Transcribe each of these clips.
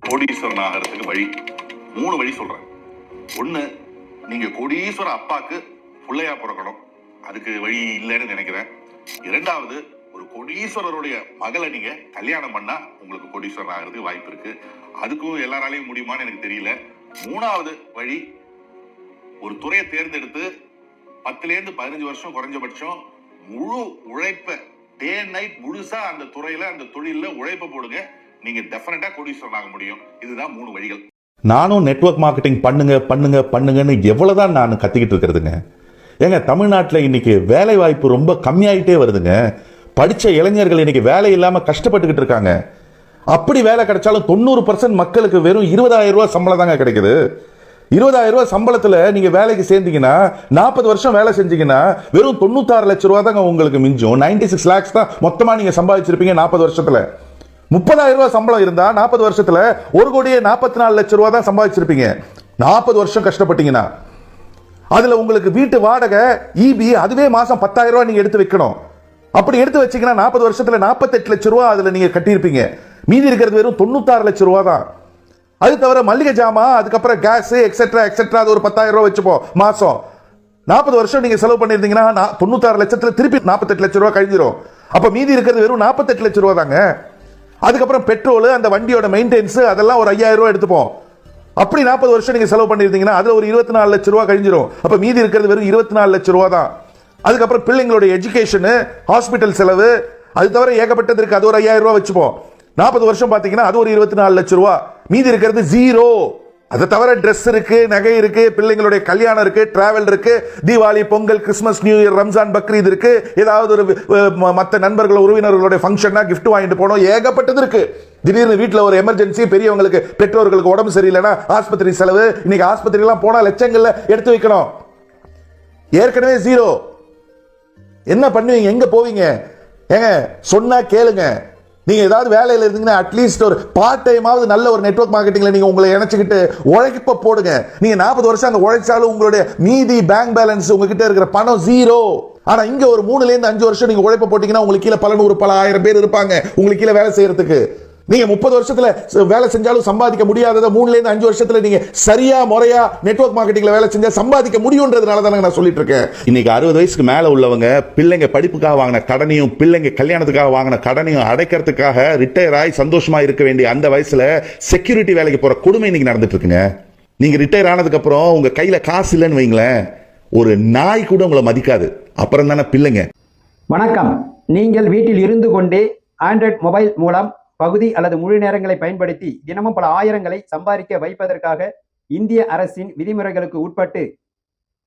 கோடீஸ்வரன் ஆகிறதுக்கு வழி 3 வழி சொல்றேன். ஒண்ணு, நீங்க கோடீஸ்வர அப்பாக்கு பிள்ளையா பிறக்கணும். அதுக்கு வழி இல்லைன்னு நினைக்கிறேன். இரண்டாவது, ஒரு கோடீஸ்வரருடைய மகளை நீங்க கல்யாணம் பண்ணா உங்களுக்கு கோடீஸ்வரன் ஆகிறதுக்கு வாய்ப்பு இருக்கு. அதுக்கும் எல்லாராலையும் முடியுமான்னு எனக்கு தெரியல. 3வது வழி, ஒரு துறையை தேர்ந்தெடுத்து 10லேருந்து 15 வருஷம் குறைஞ்சபட்சம் முழு உழைப்ப டே நைட் முழுசா அந்த துறையில அந்த தொழில உழைப்ப போடுங்க. நீங்க டெஃபினட்டா கோடீஸ்வரன் ஆக முடியும். இதுதான் 3 வழிகள். நானும் நெட்வொர்க் மார்க்கெட்டிங் பண்ணுங்கன்னு எவ்வளவுதான் நான் கத்திக்கிட்டு இருக்கிறதுங்க. ஏங்க, தமிழ்நாட்டில் இன்னைக்கு வேலை வாய்ப்பு ரொம்ப கம்மியாயிட்டே வருதுங்க. படிச்ச இளைஞர்கள் இன்னைக்கு வேலை இல்லாம கஷ்டப்பட்டுக்கிட்டு இருக்காங்க. அப்படி வேலை கிடைச்சாலும் 90% மக்களுக்கு வெறும் 20,000 ரூபாய் சம்பளம் தாங்க கிடைக்குது. 20,000 ரூபாய் சம்பளத்துல நீங்க வேலைக்கு சேர்ந்தீங்கன்னா 40 வருஷம் வேலை செஞ்சீங்கன்னா வெறும் 96 லட்சம் ரூபாய் தாங்க உங்களுக்கு மிஞ்சும். 96 lakhs தான் மொத்தமா நீங்க சம்பாதிச்சிருப்பீங்க 40 வருஷத்துல. 30,000 ரூபாய் சம்பளம் இருந்தா 40 வருஷத்துல 1,44 லட்சம் ரூபாய் தான் சம்பாதிச்சிருப்பீங்க 40 வருஷம் கஷ்டப்பட்டீங்கன்னா. அதுல உங்களுக்கு வீட்டு வாடகை, இபி, அதுவே மாசம் 10,000 ரூபாய் நீங்க எடுத்து வைக்கணும். அப்படி எடுத்து வச்சீங்கன்னா 40 வருஷத்துல 48 லட்சம் ரூபாய் அதுல நீங்க கட்டியிருப்பீங்க. மீதி இருக்கிறது வெறும் 96 லட்சம் ரூபாய் தான். அது தவிர மல்லிகை ஜாமா, அதுக்கப்புறம் கேஸ் எக்ஸெட்ரா அது ஒரு 10,000 ரூபாய் வச்சுப்போம் மாசம். 40 வருஷம் நீங்க செலவு பண்ணிருந்தீங்கன்னா 96 லட்சத்துல திருப்பி 48 லட்சம் ரூபாய் கழிஞ்சிரும். அப்ப மீதி இருக்கிறது வெறும் 48 லட்சம் ரூபாய் தாங்க. அதுக்கப்புறம் பெட்ரோல், அந்த வண்டியோட மெயின்டெனன்ஸ், அதெல்லாம் ஒரு 5,000 ரூபாய் எடுத்துப்போம். அப்படி 40 வருஷம் நீங்க செலவு பண்ணிருந்தீங்கன்னா அதுல ஒரு 24 லட்சம் ரூபாய் கழிஞ்சிரும். அப்ப மீதி இருக்கிறது வெறும் 24 லட்சம் ரூபாய் தான். அதுக்கப்புறம் பிள்ளைங்களோட எஜுகேஷன், ஹாஸ்பிட்டல் செலவு, அது தவிர ஏகப்பட்டது இருக்கு. அது ஒரு 5,000 ரூபாய் வச்சுப்போம். 40 வருஷம் பாத்தீங்கன்னா அது ஒரு 24 லட்சம் ரூபாய். மீதி இருக்கிறது ஜீரோ. அதை தவிர ட்ரெஸ் இருக்கு, நகை இருக்கு, பிள்ளைங்களுடைய கல்யாணம் இருக்கு, டிராவல் இருக்கு, Deepavali, Pongal, Christmas, new year, Ramzan, Bakrid இருக்கு, ஏதாவது ஒரு மற்ற நண்பர்கள் உறவினர்களுடைய ஃபங்க்ஷன்னா கிஃப்ட் வாங்கிட்டு போனோம், ஏகப்பட்டது இருக்கு. திடீர்னு வீட்டில் ஒரு எமர்ஜென்சி, பெரியவங்களுக்கு பெற்றோர்களுக்கு உடம்பு சரியில்லைன்னா ஆஸ்பத்திரி செலவு. இன்னைக்கு ஆஸ்பத்திரிலாம் போனா லட்சங்கள்ல எடுத்து வைக்கணும். ஏற்கனவே ஜீரோ. என்ன பண்ணுவீங்க? எங்க போவீங்க? ஏங்க, சொன்னா கேளுங்க. நீங்க ஏதாவது வேலையில இருந்தீங்கன்னா அட்லீஸ்ட் ஒரு பார்ட் டைமாவது நல்ல ஒரு நெட்வொர்க் மார்க்கெட்டிங்ல நீங்க உங்களை இணைச்சுக்கிட்டு உழைப்ப போடுங்க. நீங்க 40 வருஷம் அங்க உழைச்சாலும் உங்களுடைய மீதி பேங்க் பேலன்ஸ், உங்ககிட்ட இருக்கிற பணம் ஜீரோ. ஆனா இங்க ஒரு 3லேருந்து 5 வருஷம் நீங்க உழைப்ப போட்டீங்கன்னா உங்களுக்கு கீழே பல 100 பல 1000 பேர் இருப்பாங்க உங்களுக்கு கீழே வேலை செய்யறதுக்கு. நீங்க 30 வருஷத்துல வேலை செஞ்சாலும் சம்பாதிக்க முடியாததை 3லேருந்து 5 வருஷத்துல நீங்க சரியா முறையா நெட்வொர்க் மார்க்கெட்டிங்ல வேலை செஞ்சா சம்பாதிக்க முடியும்ன்றதுனால தான் நான் சொல்லிட்டு இருக்கேன். இன்னைக்கு 60 வயசுக்கு மேல உள்ளவங்க பிள்ளைங்க படிப்புக்காக வாங்கின கடனையும் பிள்ளைங்க கல்யாணத்துக்காக வாங்கின கடனையும் அடைக்கிறதுக்காக ரிட்டையர் ஆகி சந்தோஷமா இருக்க வேண்டிய அந்த வயசுல செக்யூரிட்டி வேலைக்கு போற கொடுமை இன்னைக்கு நடந்துட்டு இருக்குங்க. நீங்க ரிட்டையர் ஆனதுக்கு அப்புறம் உங்க கையில காசு இல்லைன்னு வைங்களேன், ஒரு நாய் கூட உங்களை மதிக்காது. அப்புறம் தானே பிள்ளைங்க. வணக்கம். நீங்கள் வீட்டில் இருந்து கொண்டே ஆண்ட்ராய்டு மொபைல் மூலம் பகுதி அல்லது முழு நேரங்களை பயன்படுத்தி தினமும் பல ஆயிரங்களை சம்பாதிக்க வைப்பதற்காக இந்திய அரசின் விதிமுறைகளுக்கு உட்பட்டு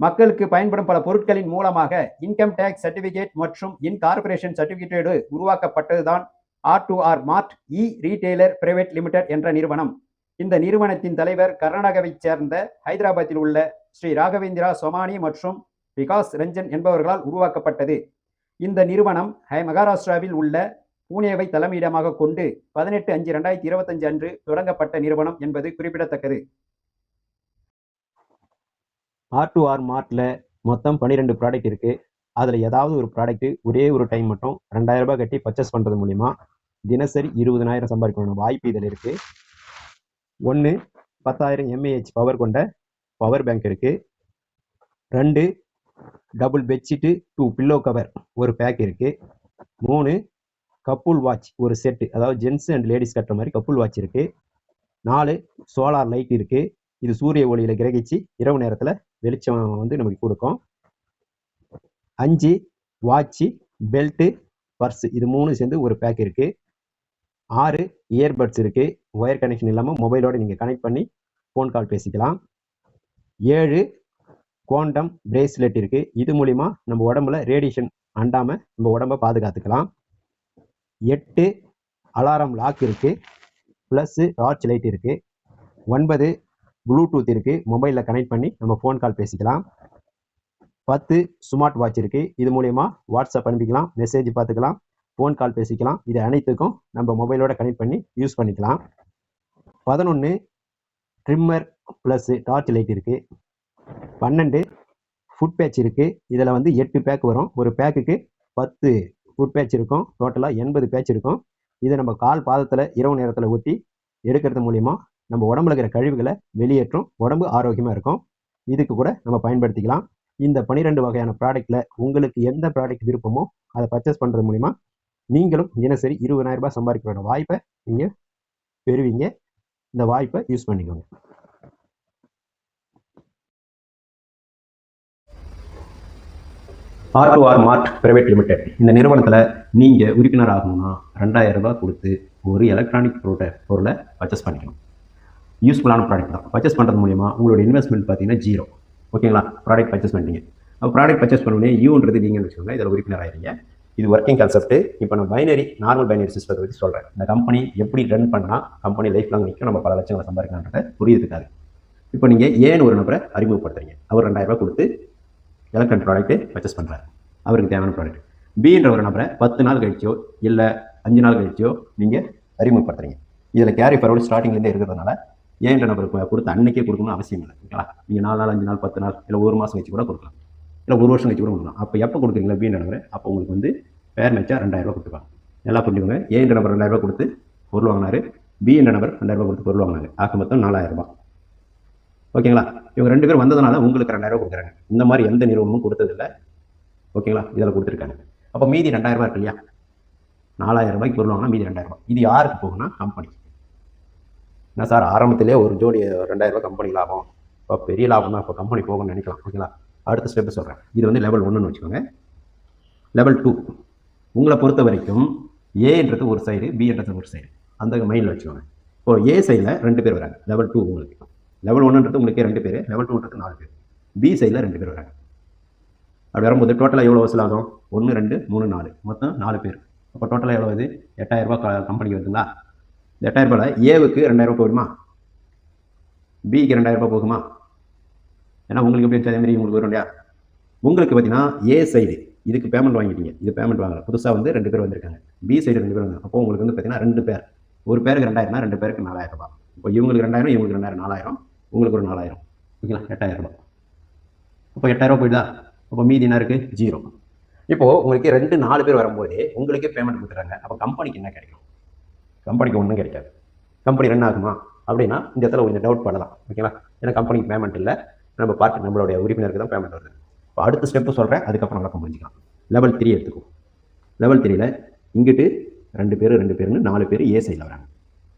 மக்களுக்கு பயன்படும் பல பொருட்களின் மூலமாக இன்கம் டேக்ஸ் சர்டிபிகேட் மற்றும் இன்கார்பரேஷன் சர்டிபிகேட்டோடு உருவாக்கப்பட்டதுதான் R2R மார்ட் இ ரீடெய்லர் பிரைவேட் லிமிடெட் என்ற நிறுவனம். இந்த நிறுவனத்தின் தலைவர் கர்நாடகாவைச் சேர்ந்த ஹைதராபாத்தில் உள்ள ஸ்ரீ ராகவேந்திரா சோமானி மற்றும் விகாஸ் ரஞ்சன் என்பவர்களால் உருவாக்கப்பட்டது. இந்த நிறுவனம் மகாராஷ்டிராவில் உள்ள பூனேவை தலைமையிடமாக கொண்டு 18/5/2025 அன்று தொடங்கப்பட்ட நிறுவனம் என்பது குறிப்பிடத்தக்கது. R2R மார்ட்ல மொத்தம் 12 ப்ராடக்ட் இருக்கு. அதுல ஏதாவது ஒரு ப்ராடக்ட் ஒரே ஒரு டைம் மட்டும் 2000 ரூபாய் கட்டி பர்ச்சேஸ் பண்றது மூலியமா தினசரி 20,000 சம்பாதிக்கணும் வாய்ப்பு இதில் இருக்கு. 1 10,000 mAh பவர் கொண்ட பவர் பேங்க் இருக்கு. 2 டபுள் பெட்ஷீட்டு 2 பில்லோ கவர் ஒரு பேக் இருக்கு. 3 கப்புல் வாட்ச் ஒரு செட்டு, அதாவது ஜென்ஸ் அண்ட் லேடிஸ் கட்டுற மாதிரி கப்புல் வாட்ச் இருக்கு. 4 சோலார் லைட் இருக்கு. இது சூரிய ஒளியில கிரகிச்சு இரவு நேரத்துல வெளிச்சம் நமக்கு கொடுக்கும். 5 வாட்ச், பெல்ட், பர்ஸ், இது 3 சேர்ந்து ஒரு பேக் இருக்கு. 6 இயர்பட்ஸ் இருக்கு. ஒயர் கனெக்ஷன் இல்லாம மொபைலோட நீங்க கனெக்ட் பண்ணி போன் கால் பேசிக்கலாம். 7 குவாண்டம் பிரேஸ்லெட் இருக்கு. இது மூலியமா நம்ம உடம்புல ரேடியேஷன் அண்டாம நம்ம உடம்ப பாதுகாத்துக்கலாம். 8 அலாரம் லாக் இருக்கு. பிளஸ் டார்ச் லைட் இருக்கு. 9 ப்ளூடூத் இருக்கு. மொபைலில் கனெக்ட் பண்ணி நம்ம ஃபோன் கால் பேசிக்கலாம். 10 ஸ்மார்ட் வாட்ச் இருக்கு. இது மூலயமா வாட்ஸ்அப் அனுப்பிக்கலாம், மெசேஜ் பார்த்துக்கலாம், ஃபோன் கால் பேசிக்கலாம். இது அனைத்துக்கும் நம்ம மொபைலோட கனெக்ட் பண்ணி யூஸ் பண்ணிக்கலாம். 11 ட்ரிம்மர் பிளஸ் டார்ச் லைட் இருக்கு. 12 ஃபுட் பேட்ச் இருக்கு. இதில் 8 பேக் வரும். ஒரு பேக்குக்கு 10 ஃபுட் பேட்ச் இருக்கும். டோட்டலாக 80 பேட்ச் இருக்கும். இதை நம்ம கால் பாதத்தில் இரவு நேரத்தில் ஊற்றி எடுக்கிறது மூலிமா நம்ம உடம்புல இருக்கிற கழிவுகளை வெளியேற்றும், உடம்பு ஆரோக்கியமாக இருக்கும். இதுக்கு கூட நம்ம பயன்படுத்திக்கலாம். இந்த 12 வகையான ப்ராடக்ட்டில் உங்களுக்கு எந்த ப்ராடக்ட் விருப்பமோ அதை பர்ச்சேஸ் பண்ணுறது மூலிமா நீங்களும் தினசரி 20,000 ரூபாய் சம்பாதிக்கிற வாய்ப்பை நீங்கள் பெறுவீங்க. இந்த வாய்ப்பை யூஸ் பண்ணிக்கோங்க. R2R மார்ட் பிரைவேட் லிமிடெட் இந்த நிறுவனத்தில் நீங்கள் உறுப்பினர் ஆகணும்னா 2,000 ரூபாய் கொடுத்து ஒரு எலக்ட்ரானிக் பொருளை பர்ச்சேஸ் பண்ணிக்கணும். யூஸ்ஃபுல்லான ப்ராடக்ட் தான். பர்ச்சேஸ் பண்ணுறது மூலிமா உங்களோட இன்வெஸ்ட்மெண்ட் பார்த்தீங்கன்னா 0. ஓகேங்களா? ப்ராடக்ட் பர்ச்சேஸ் பண்ணிட்டீங்க. அப்போ ப்ராடக்ட் பர்ச்சேஸ் பண்ணோடனே யூன்றது நீங்கன்னு வச்சுக்கோங்க. இதில் உறுப்பினர் ஆகிறீங்க. இது ஒர்க்கிங் கான்செப்ட். இப்போ நான் நார்மல் பைனரி சிஸ்டத்தை பற்றி சொல்கிறேன். இந்த கம்பெனி எப்படி ரன் பண்ணால் கம்பெனி லைஃப் லாங் நிற்கும், நம்ம பல லட்சங்களை சம்பாதிக்கலான்றதை புரியுதுக்காது. இப்போ நீங்கள் ஏன்னு ஒரு நபரை அறிமுகப்படுத்துறீங்க. அவர் 2,000 ரூபாய் கொடுத்து எலக்ட்ரானிக் ப்ராடக்ட்டு பர்ச்சேஸ் பண்ணுறாரு. அவருக்கு தேவையான ப்ராடக்ட். பின்ற ஒரு நபரை 10 நாள் கழிச்சோ இல்லை 5 நாள் கழிச்சோ நீங்கள் அறிமுகப்படுத்துறீங்க. இதில் கேரி ஃபார்வர்டு ஸ்டார்டிங்லேருந்தே இருக்கிறதுனால ஏன்ற நபருக்கு கொடுத்து அன்னைக்கே கொடுக்கணும்னு அவசியம் இல்லை. ஓகேங்களா? நீங்கள் 4 நாள் 5 நாள் 10 நாள் இல்லை 1 மாதம் கழிச்சு கூட கொடுக்கலாம், இல்லை 1 வருஷம் கழிச்சு கூட கொடுக்கலாம். அப்போ எப்போ கொடுக்குறீங்களா பின்ற நபரை, அப்போ உங்களுக்கு வந்து பேர் மேட்சாக 2,000 ரூபாய் கொடுத்துருவாங்க. நல்லா புரிஞ்சுக்கோங்க. ஏன்ற நபர் 2,000 ரூபாய் கொடுத்து பொருள் வாங்கினார், பி என்ற நபர் 2,000 ரூபாய் கொடுத்து பொருள் வாங்கினாங்க. ஆக மொத்தம் 4,000 ரூபாய். ஓகேங்களா? இவங்க 2 பேர் வந்ததுனால உங்களுக்கு 2,000 ரூபாய் கொடுக்குறாங்க. இந்த மாதிரி எந்த நிறுவனமும் கொடுத்ததில்லை. ஓகேங்களா? இதில் கொடுத்துருக்காங்க. அப்போ மீதி 2,000 ரூபாய் இருக்கு இல்லையா? 4,000 ரூபாய்க்கு பொருள் வாங்கினா மீதி 2,000 ரூபாய். இது யாருக்கு போகும்னா கம்பெனி. என்ன சார் ஆரம்பத்திலே ஒரு ஜோடி 2,000 ரூபாய் கம்பெனி லாபம், இப்போ பெரிய லாபம் தான், இப்போ கம்பெனி போகணும்னு நினைக்கலாம். ஓகேங்களா? அடுத்த ஸ்டெப்பு சொல்கிறேன். இது வந்து லெவல் 1ன்னு வச்சுக்கோங்க. லெவல் 2 உங்களை பொறுத்த வரைக்கும் ஏன்றது ஒரு சைடு, பின்றது ஒரு சைடு. அந்த மைண்டில் வச்சுக்கோங்க. இப்போ ஏ சைடில் 2 பேர் வராங்க. லெவல் 2 உங்களுக்கு. லெவல் 1ன்றது உங்களுக்கே 2 பேர், லெவல் 2ன்றது 4 பேர். பி சைடில் 2 பேர் வராங்க. அப்படி வரும்போது டோட்டலாக எவ்வளோ வசூல் ஆகும்? 1 2 3 4 மொத்தம் 4 பேர். அப்போ டோட்டலாக எவ்வளோ இது? 8,000 ரூபாய் கம்பெனிக்கு வருதுங்களா? இந்த 8,000 ரூபாயில் ஏவுக்கு 2,000 ரூபாய் போயிடுமா? பிக்கு 2,000 ரூபாய் போகுமா? ஏன்னா உங்களுக்கு எப்படி வச்சு அதேமாதிரி உங்களுக்கு வரும் இல்லையா? உங்களுக்கு பார்த்தீங்கன்னா ஏ சைடு இதுக்கு பேமெண்ட் வாங்கிட்டீங்க, இது பேமெண்ட் வாங்கல, புதுசாக வந்து 2 பேர் வந்திருக்காங்க. பி சைடு 2 பேர் வந்தாங்க. அப்போ உங்களுக்கு வந்து பார்த்தீங்கன்னா 2 பேர், ஒரு பேருக்கு 2,000னா 2 பேருக்கு 4,000 ரூபாய். இப்போ இவங்களுக்கு 2,000, இவங்களுக்கு 2,000, 4,000, உங்களுக்கு ஒரு 4,000. ஓகேங்களா? 8,000 ரூபாய். அப்போ 8,000 ரூபாய் போயிடுதா? அப்போ மீதி என்ன இருக்குது? 0. இப்போது உங்களுக்கு 4 பேர் வரும்போதே உங்களுக்கே பேமெண்ட் கொடுத்துறாங்க. அப்போ கம்பெனிக்கு என்ன கிடைக்கும்? கம்பெனிக்கு ஒன்றும் கிடைக்காது. கம்பெனி ரன் ஆகுமா அப்படின்னா இந்த இடத்துல கொஞ்சம் டவுட் பண்ணலாம். ஓகேங்களா? ஏன்னா கம்பெனிக்கு பேமெண்ட் இல்லை, நம்ம பார்த்து நம்மளுடைய உறுப்பினருக்கு தான் பேமெண்ட் வருது. இப்போ அடுத்த ஸ்டெப்பு சொல்கிறேன், அதுக்கப்புறம் நடக்க முடிஞ்சிக்கலாம். லெவல் 3 எடுத்துக்கும். லெவல் 3ல் இங்கிட்டு 2 பேர் 2 பேர்னு 4 பேர் ஏ சைடில் வராங்க.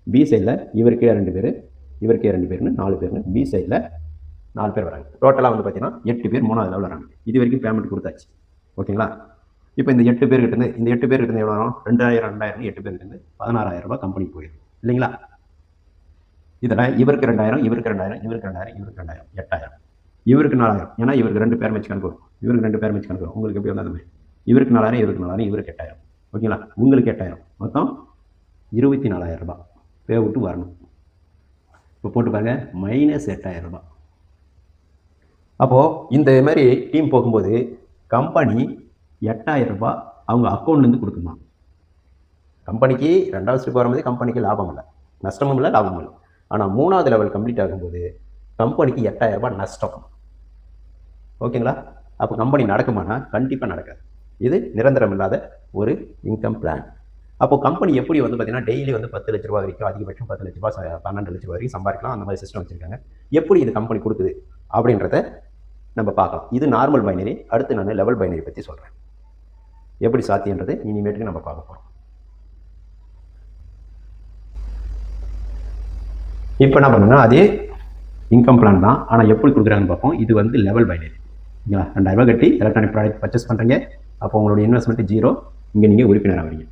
பி சைடில் இவருக்கே 2 பேர், இவருக்கே 2 பேர்னு 4 பேர்னு பி சைடில் 4 பேர் வராங்க. டோட்டலாக வந்து பார்த்தீங்கன்னா 8 பேர் 3வது லெவல் வராங்க. இது வரைக்கும் பேமெண்ட் கொடுத்தாச்சு. ஓகேங்களா? இப்போ இந்த 8 பேர்கிட்ட இந்த 8 பேர்கிட்ட எவ்வளோ வரும்? 2,000 2,000 8 பேர்கிட்ட 16,000 ரூபாய் கம்பெனிக்கு போயிடும் இல்லைங்களா? இதில் இவருக்கு 2,000, இவருக்கு 2,000, இவருக்கு 2,000, இவருக்கு 2,000, 8,000, இவருக்கு 4,000. ஏன்னா இவருக்கு 2 பேர் மேட்ச் கணக்கு வரும், இவருக்கு 2 பேர் மேட்ச் கணக்கு வரும். உங்களுக்கு எப்படி வந்தால் இவருக்கு 4,000, இவருக்கு 4,000, இவருக்கு 8,000. ஓகேங்களா? உங்களுக்கு 8,000, மொத்தம் 24,000 ரூபாய் பே விட்டு வரணும். இப்போ போட்டு பாருங்க, மைனஸ் 8,000 ரூபாய். அப்போது இந்த மாதிரி டீம் போகும்போது கம்பெனி 8,000 ரூபாய் அவங்க அக்கௌண்ட்லேருந்து கொடுக்குமா? கம்பெனிக்கு 2வது ஸ்டெப் வரும்போது கம்பெனிக்கு லாபம் இல்லை, நஷ்டமும் இல்லை, லாபமும் இல்லை. ஆனால் 3வது லெவல் கம்ப்ளீட் ஆகும்போது கம்பெனிக்கு 8,000 ரூபாய் நஷ்டம். ஓகேங்களா? அப்போ கம்பெனி நடக்குமானா? கண்டிப்பாக நடக்காது. இது நிரந்தரம் இல்லாத ஒரு இன்கம் பிளான். அப்போது கம்பெனி எப்படி வந்து பார்த்தீங்கன்னா டெய்லி வந்து 10 லட்ச ரூபா வரைக்கும், அதிகபட்சம் 10 லட்ச ரூபா 12 லட்ச ரூபா வரைக்கும் சம்பாதிக்கலாம். அந்த மாதிரி சிஸ்டம் வச்சுருக்காங்க. எப்படி இது கம்பெனி கொடுக்குது அப்படின்றத நம்ம பார்க்கலாம். இது நார்மல் பைனரி. அடுத்து நான் லெவல் பைனரி பற்றி சொல்கிறேன். எப்படி சாத்தியன்றது இனிமேட்டுக்கு நம்ம பார்க்க போகிறோம். இப்போ என்ன பண்ணணும்னா அதே இன்கம் பிளான் தான், ஆனால் எப்படி கொடுக்குறாங்கன்னு பார்ப்போம். இது வந்து லெவல் பைனரி. ஓகேங்களா? 2,000 ரூபாய் கட்டி எலக்ட்ரானிக் ப்ராடக்ட் பர்ச்சேஸ் பண்ணுறீங்க. அப்போ உங்களுடைய இன்வெஸ்ட்மெண்ட் 0. இங்கே நீங்கள் உறுப்பினர் ஆகிறீங்க.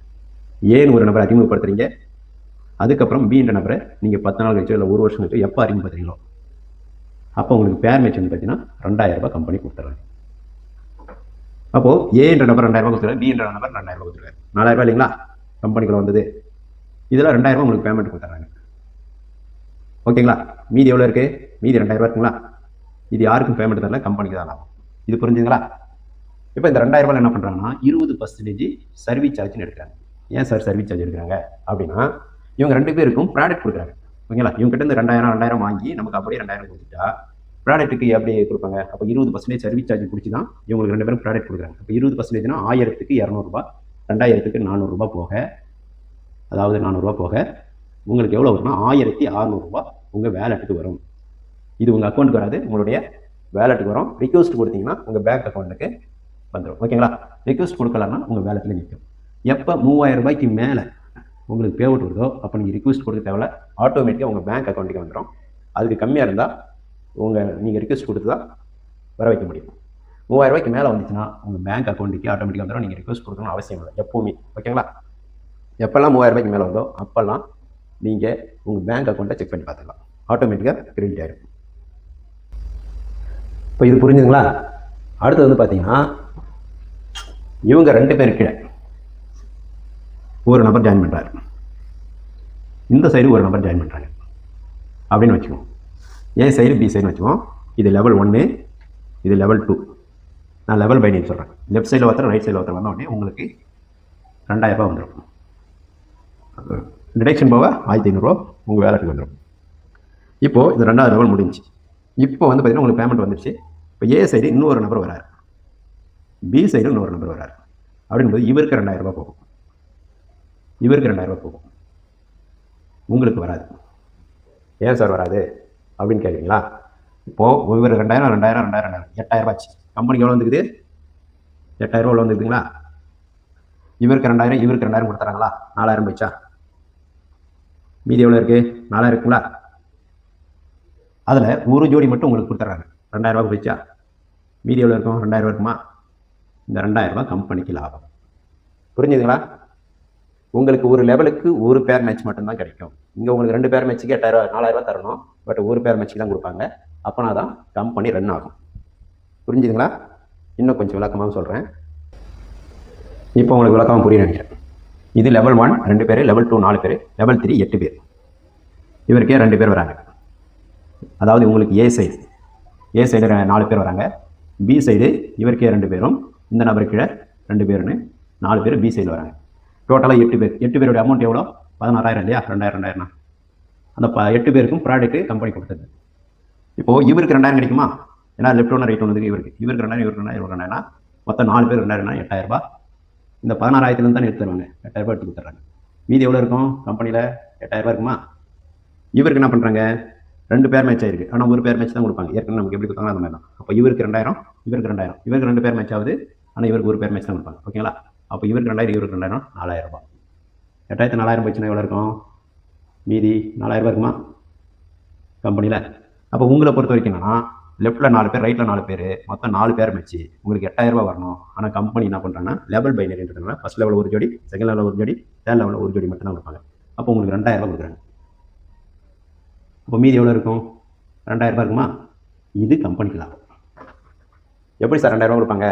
ஏன்னு ஒரு நபரை அறிமுகப்படுத்துறீங்க. அதுக்கப்புறம் பின்ற நபரை நீங்கள் 10 நாள் கழிச்சோ இல்லை 1 வருஷம் கழிச்சோ எப்போ அறிமுகப்படுத்துறீங்களோ அப்போ உங்களுக்கு பேர் மேட்ச் வந்து பார்த்தீங்கன்னா 2,000 ரூபாய் கம்பெனி கொடுத்துட்றாங்க. அப்போது ஏன்ற நபர் 2,000 ரூபாய் கொடுத்துருவாரு, பின்ற நபர் 2,000 ரூபாய் கொடுத்துருவாரு. 4,000 ரூபாய் இல்லைங்களா கம்பெனிக்குள்ள வந்தது? இதில் 2,000 ரூபாய் உங்களுக்கு பேமெண்ட் கொடுத்துட்றாங்க. ஓகேங்களா? மீதி எவ்வளோ இருக்குது? மீதி 2,000 ரூபாய் இருக்குங்களா? இது யாருக்கும் பேமெண்ட் தரல, கம்பெனிக்கு தான் ஆகும். இது புரிஞ்சுங்களா? இப்போ இந்த 2,000 ரூபாய் என்ன பண்ணுறாங்கன்னா 20% சர்வீஸ் சார்ஜ்னு எடுக்கிறாங்க. ஏன் சார் சர்வீஸ் சார்ஜ் எடுக்கிறாங்க அப்படின்னா இவங்க 2 பேருக்கும் ப்ராடக்ட் கொடுக்குறாங்க. ஓகேங்களா? இவங்க கிட்ட இருந்து 2,000 வாங்கி நமக்கு அப்படியே 2,000 கொடுத்துட்டா ப்ராடக்ட்டுக்கு எப்படி கொடுப்பாங்க? அப்போ 20% சர்வீஸ் சார்ஜ் பிடிச்சி தான் இவங்களுக்கு 2 பேரும் ப்ராடக்ட் கொடுக்குறாங்க. அப்போ 20%னா 1000க்கு 200 ரூபாய், 2,000க்கு 400 ரூபாய் போக, அதாவது 400 ரூபாய் போக உங்களுக்கு எவ்வளோ வரும்னா 1,600 ரூபாய் உங்கள் வேலெட்டுக்கு வரும். இது உங்கள் அக்கௌண்ட்டுக்கு வராது, உங்களுடைய வேலெட்டுக்கு வரும். ரிக்வெஸ்ட் கொடுத்தீங்கன்னா உங்கள் பேங்க் அக்கௌண்ட்டுக்கு வந்துடும். ஓகேங்களா? ரிக்வெஸ்ட் கொடுக்கலன்னா உங்கள் வேலெட்டில் நிற்கும். எப்போ 3000 ரூபாய்க்கு மேலே உங்களுக்கு பே அவுட் வருதோ அப்போ நீங்கள் ரிக்வெஸ்ட் கொடுக்க தேவையில்ல, ஆட்டோமேட்டிக்காக உங்கள் பேங்க் அக்கௌண்ட்டுக்கு வந்துடும். அதுக்கு கம்மியாக இருந்தால் நீங்கள் ரிக்வெஸ்ட் கொடுத்து தான் வர வைக்க முடியும். 3000 ரூபாய்க்கு மேலே வந்துச்சுன்னா உங்கள் பேங்க் அக்கௌண்ட்டுக்கு ஆட்டோமேட்டிக்காக வந்துடும். நீங்கள் ரிக்வெஸ்ட் கொடுக்கணும்னு அவசியம் இல்லை எப்போவுமே. ஓகேங்களா? எப்போல்லாம் 3000 ரூபாய்க்கு மேலே வந்தோ அப்போல்லாம் நீங்கள் உங்கள் பேங்க் அக்கௌண்ட்டை செக் பண்ணி பார்த்துக்கலாம். ஆட்டோமேட்டிக்காக கிரெடிட் ஆகிடும். இப்போ இது புரிஞ்சுதுங்களா? அடுத்து வந்து பார்த்தீங்கன்னா இவங்க 2 பேர் கீழே ஒரு நபர் ஜாயின் பண்ணுறாரு, இந்த சைடு ஒரு நபர் ஜாயின் பண்ணுறாங்க அப்படின்னு வச்சுக்குவோம். ஏ சைடு பி சைடு வச்சுக்குவோம். இது லெவல் 1, இது லெவல் 2. நான் லெவல் பை நேம் சொல்கிறேன். லெஃப்ட் சைடில் ஒருத்தர் ரைட் சைடில் ஒருத்தர் வந்த உடனே உங்களுக்கு 2000 ரூபாய் வந்துடும். டிடெக்ஷன் போக 1500 ரூபா உங்கள் வேலெட்டுக்கு வந்துடும். இப்போது இது 2வது லெவல் முடிஞ்சு. இப்போ வந்து பார்த்தீங்கன்னா உங்களுக்கு பேமெண்ட் வந்துடுச்சு. இப்போ ஏ சைடு இன்னொரு நபர் வராரு, பி சைடு இன்னொரு நபர் வராரு. அப்படிங்கும்போது இவருக்கு 2000 ரூபாய் போகும், இவருக்கு 2000 ரூபாய் போகும், உங்களுக்கு வராது. ஏன் சார் வராது அப்படின்னு கேட்குறீங்களா? இப்போது இவர் 2000 8000 ரூபாய் ஆச்சு. கம்பெனிக்கு எவ்வளோ வந்துக்குது? 8000 ரூபா வந்துக்குதுங்களா? இவருக்கு 2000 இவருக்கு 2000 கொடுத்துறாங்களா? 4000 போயிடுச்சா? மீதி எவ்வளோ இருக்குது? 4000 இருக்குங்களா? அதில் ஒரு ஜோடி மட்டும் உங்களுக்கு கொடுத்துட்றாங்க, 2000 ரூபா போயிடுச்சா? மீதி எவ்வளோ இருக்கும்? 2000 ரூபா இருக்குமா? இந்த 2000 ரூபா கம்பெனிக்கு லாபம். புரிஞ்சுதுங்களா? உங்களுக்கு ஒரு லெவலுக்கு ஒரு பேர் மேட்ச் மட்டும்தான் கிடைக்கும். இங்கே உங்களுக்கு 2 பேர் மேட்ச்சுக்கு 8000 4000 ரூபா தரணும். பட் ஒரு பேர் மேட்ச்சுக்கு தான் கொடுப்பாங்க. அப்போனா தான் கம்பெனி ரன் ஆகும். புரிஞ்சுதுங்களா? இன்னும் கொஞ்சம் விளக்கமாக சொல்கிறேன். இப்போ உங்களுக்கு விளக்கமாக புரிய நினைக்கிறேன். இது லெவல் 1 2 பேர், லெவல் 2 4 பேர், லெவல் 3 8 பேர். இவருக்கே 2 பேர் வராங்க. அதாவது உங்களுக்கு ஏ சைடு 4 பேர் வராங்க, பி சைடு இவருக்கே 2 பேரும், இந்த நபருக்கு கீழே 2 பேருன்னு 4 பேர் பி சைடில் வராங்க. டோட்டலாக 8 பேர். 8 பேருடைய அமௌண்ட் எவ்வளோ? 16000 இல்லையா? 2000 அந்த 8 பேருக்கும் ப்ராடக்ட்டு கம்பெனி கொடுத்தது. இப்போது இவருக்கு 2000 கிடைக்குமா? ஏன்னா லெஃப்ட் ஒன்று ரைட் ஒன்று இவருக்கு 2000 இவருக்கு 2000 மொத்தம் 4 பேர் 2000 8000 ரூபாய். இந்த 16000 தான் எடுத்து தருவாங்க, 8000 ரூபாய் எடுத்து கொடுத்துட்றாங்க. மீதி எவ்வளோ இருக்கும்? கம்பெனியில் 8000 ரூபாய் இருக்குமா? இவருக்கு என்ன பண்ணுறாங்க? 2 பேர் மேட்ச் ஆயிருக்கு, ஆனால் ஒரு பேர் மேட்ச் தான் கொடுப்பாங்க. ஏற்கனவே நமக்கு எப்படி கொடுத்தாங்க அந்த மாதிரி தான். அப்போ இவருக்கு 2000 இவருக்கு 2000, இவருக்கு 2 பேர் மேட்ச் ஆகுது, ஆனால் இவருக்கு ஒரு பேர் மேட்ச் தான் கொடுப்பாங்க. ஓகேங்களா? அப்போ இவருக்கு 2000 இவருக்கு 2000 4000 ரூபாய். 8000 4000 போச்சுன்னா எவ்வளோ இருக்கும்? மீதி 4000 ரூபாய் இருக்குமா கம்பெனியில்? அப்போ உங்களை பொறுத்த வரைக்கும் என்னன்னா, லெஃப்ட்டில் 4 பேர் ரைட்டில் 4 பேர், மொத்தம் 4 பேர் மேட்ச்சு, உங்களுக்கு 8000 ரூபாய் வரணும். ஆனால் கம்பெனி என்ன பண்ணுறாங்கன்னா லெவல் பைனரின்றதுனால ஃபஸ்ட் லெவலில் ஒரு ஜோடி, செகண்ட் லெவலில் ஒரு ஜோடி, தேர்ட் லெவலில் ஒரு ஜோடி மட்டும் தான் கொடுப்பாங்க. அப்போ உங்களுக்கு 2000 ரூபாய் கொடுக்குறாங்க. அப்போ மீதி எவ்வளோ இருக்கும்? 2000 ரூபாய் இருக்குமா? இது கம்பெனிக்கு லாபம். எப்படி சார் 2000 ரூபாய் கொடுப்பாங்க?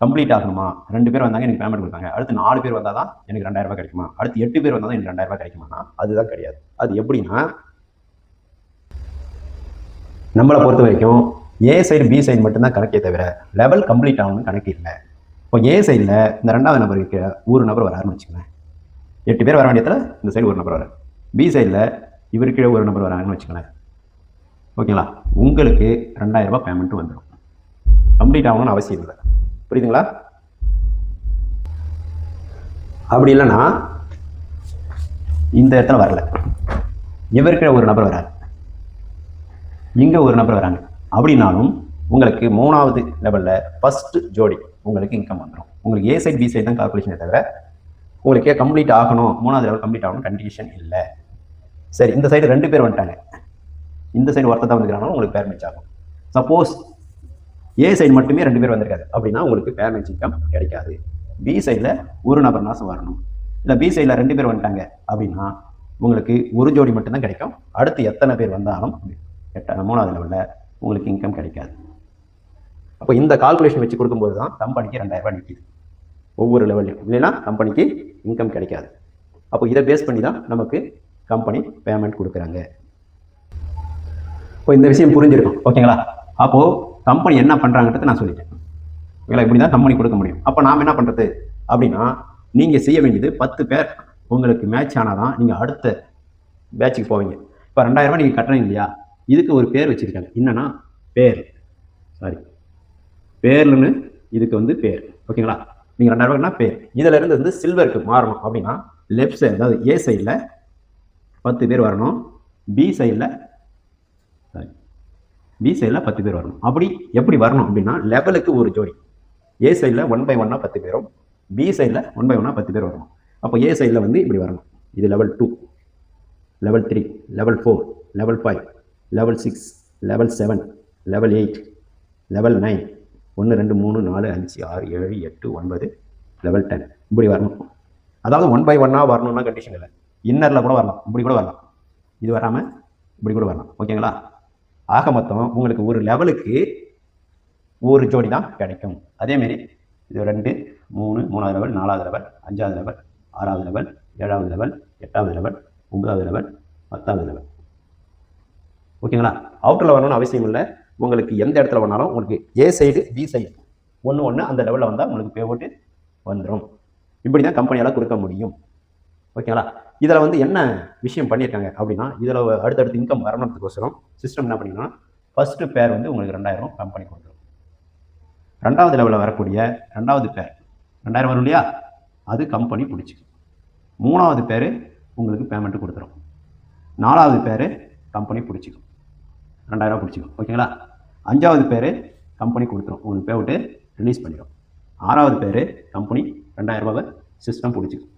கம்ப்ளீட் ஆகணுமா? 2 பேர் வந்தாங்க எனக்கு பேமெண்ட் கொடுப்பாங்க, அடுத்து 4 பேர் வந்தால் தான் எனக்கு 2000 ரூபாய் கிடைக்குமா? அடுத்து 8 பேர் வந்தால் தான் எனக்கு 2000 ரூபாய் கிடைக்குமானா அதுதான் கிடையாது. அது எப்படின்னா, நம்மளை பொறுத்த வரைக்கும் ஏ சைடு பி சைடு மட்டும்தான் கணக்கே தவிர லெவல் கம்ப்ளீட் ஆகணும்னு கணக்கு இல்லை. இப்போ ஏ சைடில் இந்த 2வது நபருக்கு ஒரு நபர் வராருன்னு வச்சுக்கோங்க. 8 பேர் வர வேண்டியதில் இந்த சைடு ஒரு நபர் வராரு. பி சைடில் இவருக்கு ஒரு நபர் வராங்கன்னு வச்சுக்கோங்களேன். ஓகேங்களா? உங்களுக்கு 2000 ரூபாய் பேமெண்ட்டு வந்துடும். கம்ப்ளீட் ஆகணும்னு அவசியம் இல்லை. புரியுதுங்களா? அப்படி இல்லைன்னா இந்த இடத்துல வரல, இவருக்கு ஒரு நபர் வராரு, இங்கே ஒரு நபர் வராங்க அப்படின்னாலும் உங்களுக்கு 3வது லெவலில் ஃபஸ்ட்டு ஜோடி உங்களுக்கு இன்கம் வந்துடும். உங்களுக்கு ஏ சைடு பி சைடு தான் கால்குலேஷனே தவிர உங்களுக்கு கம்ப்ளீட் ஆகணும் 3வது லெவல் கம்ப்ளீட் ஆகணும் கண்டிஷன் இல்லை. சரி, இந்த சைடு 2 பேர் வந்துட்டாங்க, இந்த சைடு ஒருத்தர் தான் வந்துக்கிறாங்கன்னா உங்களுக்கு பேர் மேட்ச் ஆகும். சப்போஸ் ஏ சைடு மட்டுமே 2 பேர் வந்திருக்காது அப்படின்னா உங்களுக்கு பேர் மேட்ச் இன்கம் கிடைக்காது. பி சைடில் ஒரு நபர் நாசம் வரணும், இல்லை பி சைடில் 2 பேர் வந்துட்டாங்க அப்படின்னா உங்களுக்கு ஒரு ஜோடி மட்டும்தான் கிடைக்கும். அடுத்து எத்தனை பேர் வந்தாலும் 3வது லெவலில் உங்களுக்கு இன்கம் கிடைக்காது. அப்போ இந்த கால்குலேஷன் வச்சு கொடுக்கும்போது தான் கம்பெனிக்கு 2000 ரூபாய் நிற்கிது ஒவ்வொரு லெவல்லையும். இல்லைன்னா கம்பெனிக்கு இன்கம் கிடைக்காது. அப்போ இதை பேஸ் பண்ணி தான் நமக்கு கம்பெனி பேமெண்ட் கொடுக்குறாங்க. இப்போ இந்த விஷயம் புரிஞ்சிருக்கும். ஓகேங்களா? அப்போது கம்பெனி என்ன பண்ணுறாங்கன்றது நான் சொல்லிட்டேன். ஓகேங்களா? இப்படி தான் கம்பெனி கொடுக்க முடியும். அப்போ நாம் என்ன பண்ணுறது அப்படின்னா, நீங்கள் செய்ய வேண்டியது 10 பேர் உங்களுக்கு மேட்ச் ஆனால் தான் நீங்கள் அடுத்த பேட்சுக்கு போவீங்க. இப்போ 2000 ரூபாய் நீங்கள் கட்டுறீங்க இல்லையா, இதுக்கு ஒரு பேர் வச்சுருக்காங்க. என்னன்னா பேர்லுன்னு இதுக்கு வந்து பேர். ஓகேங்களா? நீங்கள் 2000 ரூபாய்னா பேர். இதில் இருந்து வந்து சில்வருக்கு மாறணும் அப்படின்னா லெஃப்ட் சைடு, அதாவது ஏ சைடில் 10 பேர் வரணும், பி சைடில் பி சைடில் 10 பேர் வரணும். அப்படி எப்படி வரணும் அப்படின்னா லெவலுக்கு ஒரு ஜோடி. ஏ சைடில் 1 by 1 10 பேரும், பி சைடில் 1 by 1 10 பேர் வரணும். அப்போ ஏ சைடில் வந்து இப்படி வரணும். இது level 2, level 3, level 4, level 5, level 6, level 7, level 8, level 9, 1 2 3 4 5 6 7 8 9, level 10 இப்படி வரணும். அதாவது 1 by 1 வரணும்னா கண்டிஷன் இல்லை. இன்னரில் கூட வரலாம், இப்படி கூட வரலாம், இது வராமல் இப்படி கூட வரலாம். ஓகேங்களா? ஆக மொத்தம் உங்களுக்கு ஒரு லெவலுக்கு ஒரு ஜோடி தான் கிடைக்கும். அதேமாரி இது 2 3 3வது லெவல், 4வது லெவல், 5வது லெவல், 6வது லெவல், 7வது லெவல், 8வது லெவல், 9வது லெவல், 10வது லெவல். ஓகேங்களா? அவுட்டரில் வரணும்னு அவசியம் இல்லை. உங்களுக்கு எந்த இடத்துல வேணாலும் உங்களுக்கு ஏ சைடு பி சைடு ஒன்று அந்த லெவலில் வந்தால் உங்களுக்கு பே போட்டு வந்துடும். இப்படி தான் கம்பெனியால் கொடுக்க முடியும். ஓகேங்களா? இதில் வந்து என்ன விஷயம் பண்ணியிருக்காங்க அப்படின்னா, இதில் அடுத்தடுத்து இன்கம் வரணுன்றதுக்கோசரம் சிஸ்டம் என்ன பண்ணிங்கன்னா, ஃபஸ்ட்டு பேர் வந்து உங்களுக்கு 2000 கம்பெனி கொடுத்துரும். 2வது லெவலில் வரக்கூடிய 2வது பேர் 2000 வரும் இல்லையா, அது கம்பெனி பிடிச்சிக்கும். 3வது பேர் உங்களுக்கு பேமெண்ட்டு கொடுத்துரும். 4வது பேர் கம்பெனி பிடிச்சிக்கும், 2000 பிடிச்சிக்கும். ஓகேங்களா? 5வது பேர் கம்பெனி கொடுத்துரும், உங்களுக்கு பே விட்டு ரிலீஸ் பண்ணிடும். 6வது பேர் கம்பெனி 2000 ரூபாவை சிஸ்டம் பிடிச்சிக்கும்.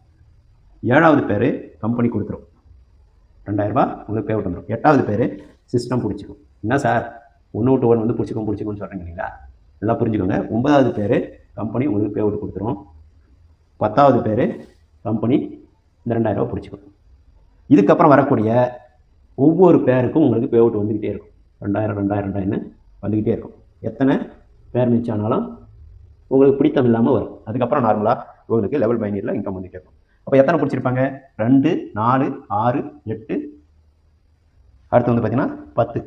7வது பேர் கம்பெனி கொடுத்துரும், 2000 ரூபா உங்களுக்கு பே விட்டு வந்துடும். 8வது பேர் சிஸ்டம் பிடிச்சிக்கும். என்ன சார் 1 விட்டு 1 வந்து பிடிச்சிக்கும்னு சொல்கிறீங்க இல்லைங்களா? எல்லாம் புரிஞ்சுக்கோங்க. 9வது பேர் கம்பெனி உங்களுக்கு பே விட்டு கொடுத்துரும். 10வது பேர் கம்பெனி இந்த 2000 ரூபா பிடிச்சிக்கும். இதுக்கப்புறம் வரக்கூடிய ஒவ்வொரு பேருக்கும் உங்களுக்கு பே அவுட் வந்துக்கிட்டே இருக்கும். 2000 2000 2000ன்னு வந்துக்கிட்டே இருக்கும். எத்தனை பேர் மிச்சானாலும் உங்களுக்கு பிடித்தம் இல்லாமல் வரும். அதுக்கப்புறம் நார்மலாக உங்களுக்கு லெவல் பைனரியில் இன்கம் வந்துகிட்டே இருக்கும். அப்போ எத்தனை பிடிச்சிருப்பாங்க? 2 4 6 8, அடுத்து வந்து பார்த்தீங்கன்னா 10.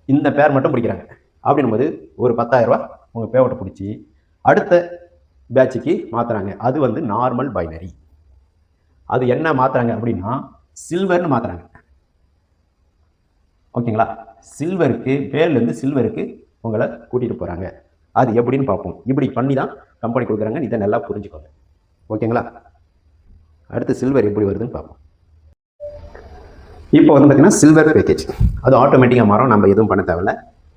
இந்த பேர் மட்டும் பிடிக்கிறாங்க. அப்படின்னும்போது ஒரு 10000 ரூபா உங்கள் பே அவுட்டை பிடிச்சி அடுத்த பேட்சுக்கு மாற்றுறாங்க. அது வந்து நார்மல் பைனரி. அது என்ன மாற்றுறாங்க அப்படின்னா சில்வர்னு மாற்றுறாங்க. ஓகேங்களா? சில்வருக்கு பேர்லேருந்து சில்வருக்கு உங்களை கூட்டிகிட்டு போகிறாங்க. அது எப்படின்னு பார்ப்போம். இப்படி பண்ணி தான் கம்பெனி கொடுக்குறாங்க. இதை நல்லா புரிஞ்சுக்கோங்க. ஓகேங்களா? அடுத்து சில்வர் எப்படி வருதுன்னு பார்ப்போம். இப்போ வந்து பார்த்தீங்கன்னா சில்வர் பேக்கேஜ் அது ஆட்டோமேட்டிக்காக மாறும், நம்ம எதுவும் பண்ண தேவையில்லை.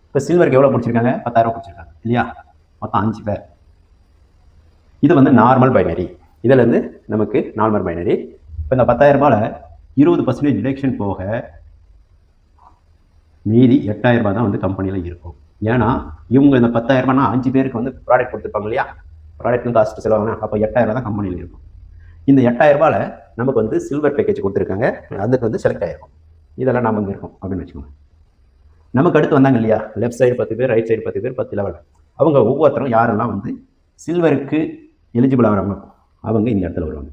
இப்போ சில்வருக்கு எவ்வளோ பிடிச்சிருக்காங்க? 10000 பிடிச்சிருக்காங்க இல்லையா? மொத்தம் 5 பேர். இது வந்து நார்மல் பைனரி. இதிலேருந்து நமக்கு நார்மல் பைனரி. இப்போ இந்த 10000 ரூபாயில் 20% டிடக்ஷன் போக மீதி 8000 ரூபாய் தான் வந்து கம்பெனியில் இருக்கும். ஏன்னா இவங்க இந்த 10000 ரூபாய்னா 5 பேருக்கு வந்து ப்ராடக்ட் கொடுத்துருப்பாங்க இல்லையா? ப்ராடக்ட்டும் காஸ்ட் செலவாகனா அப்போ 8000 தான் கம்பெனியில் இருக்கும். இந்த 8000 ரூபாயில் நமக்கு வந்து சில்வர் பேக்கேஜ் கொடுத்துருக்காங்க. அதுக்கு வந்து செலக்ட் ஆகிருக்கும். இதெல்லாம் நம்ம இங்கே இருக்கும் அப்படின்னு வச்சுக்கோங்க. நமக்கு அடுத்து வந்தாங்க இல்லையா, லெஃப்ட் சைடு 10 பேர், ரைட் சைடு 10 பேர், 10 லெவல். அவங்க ஒவ்வொருத்தரும் யாரெல்லாம் வந்து சில்வருக்கு எலிஜிபிள் ஆகிறாங்க அவங்க இந்த இடத்துல வருவாங்க.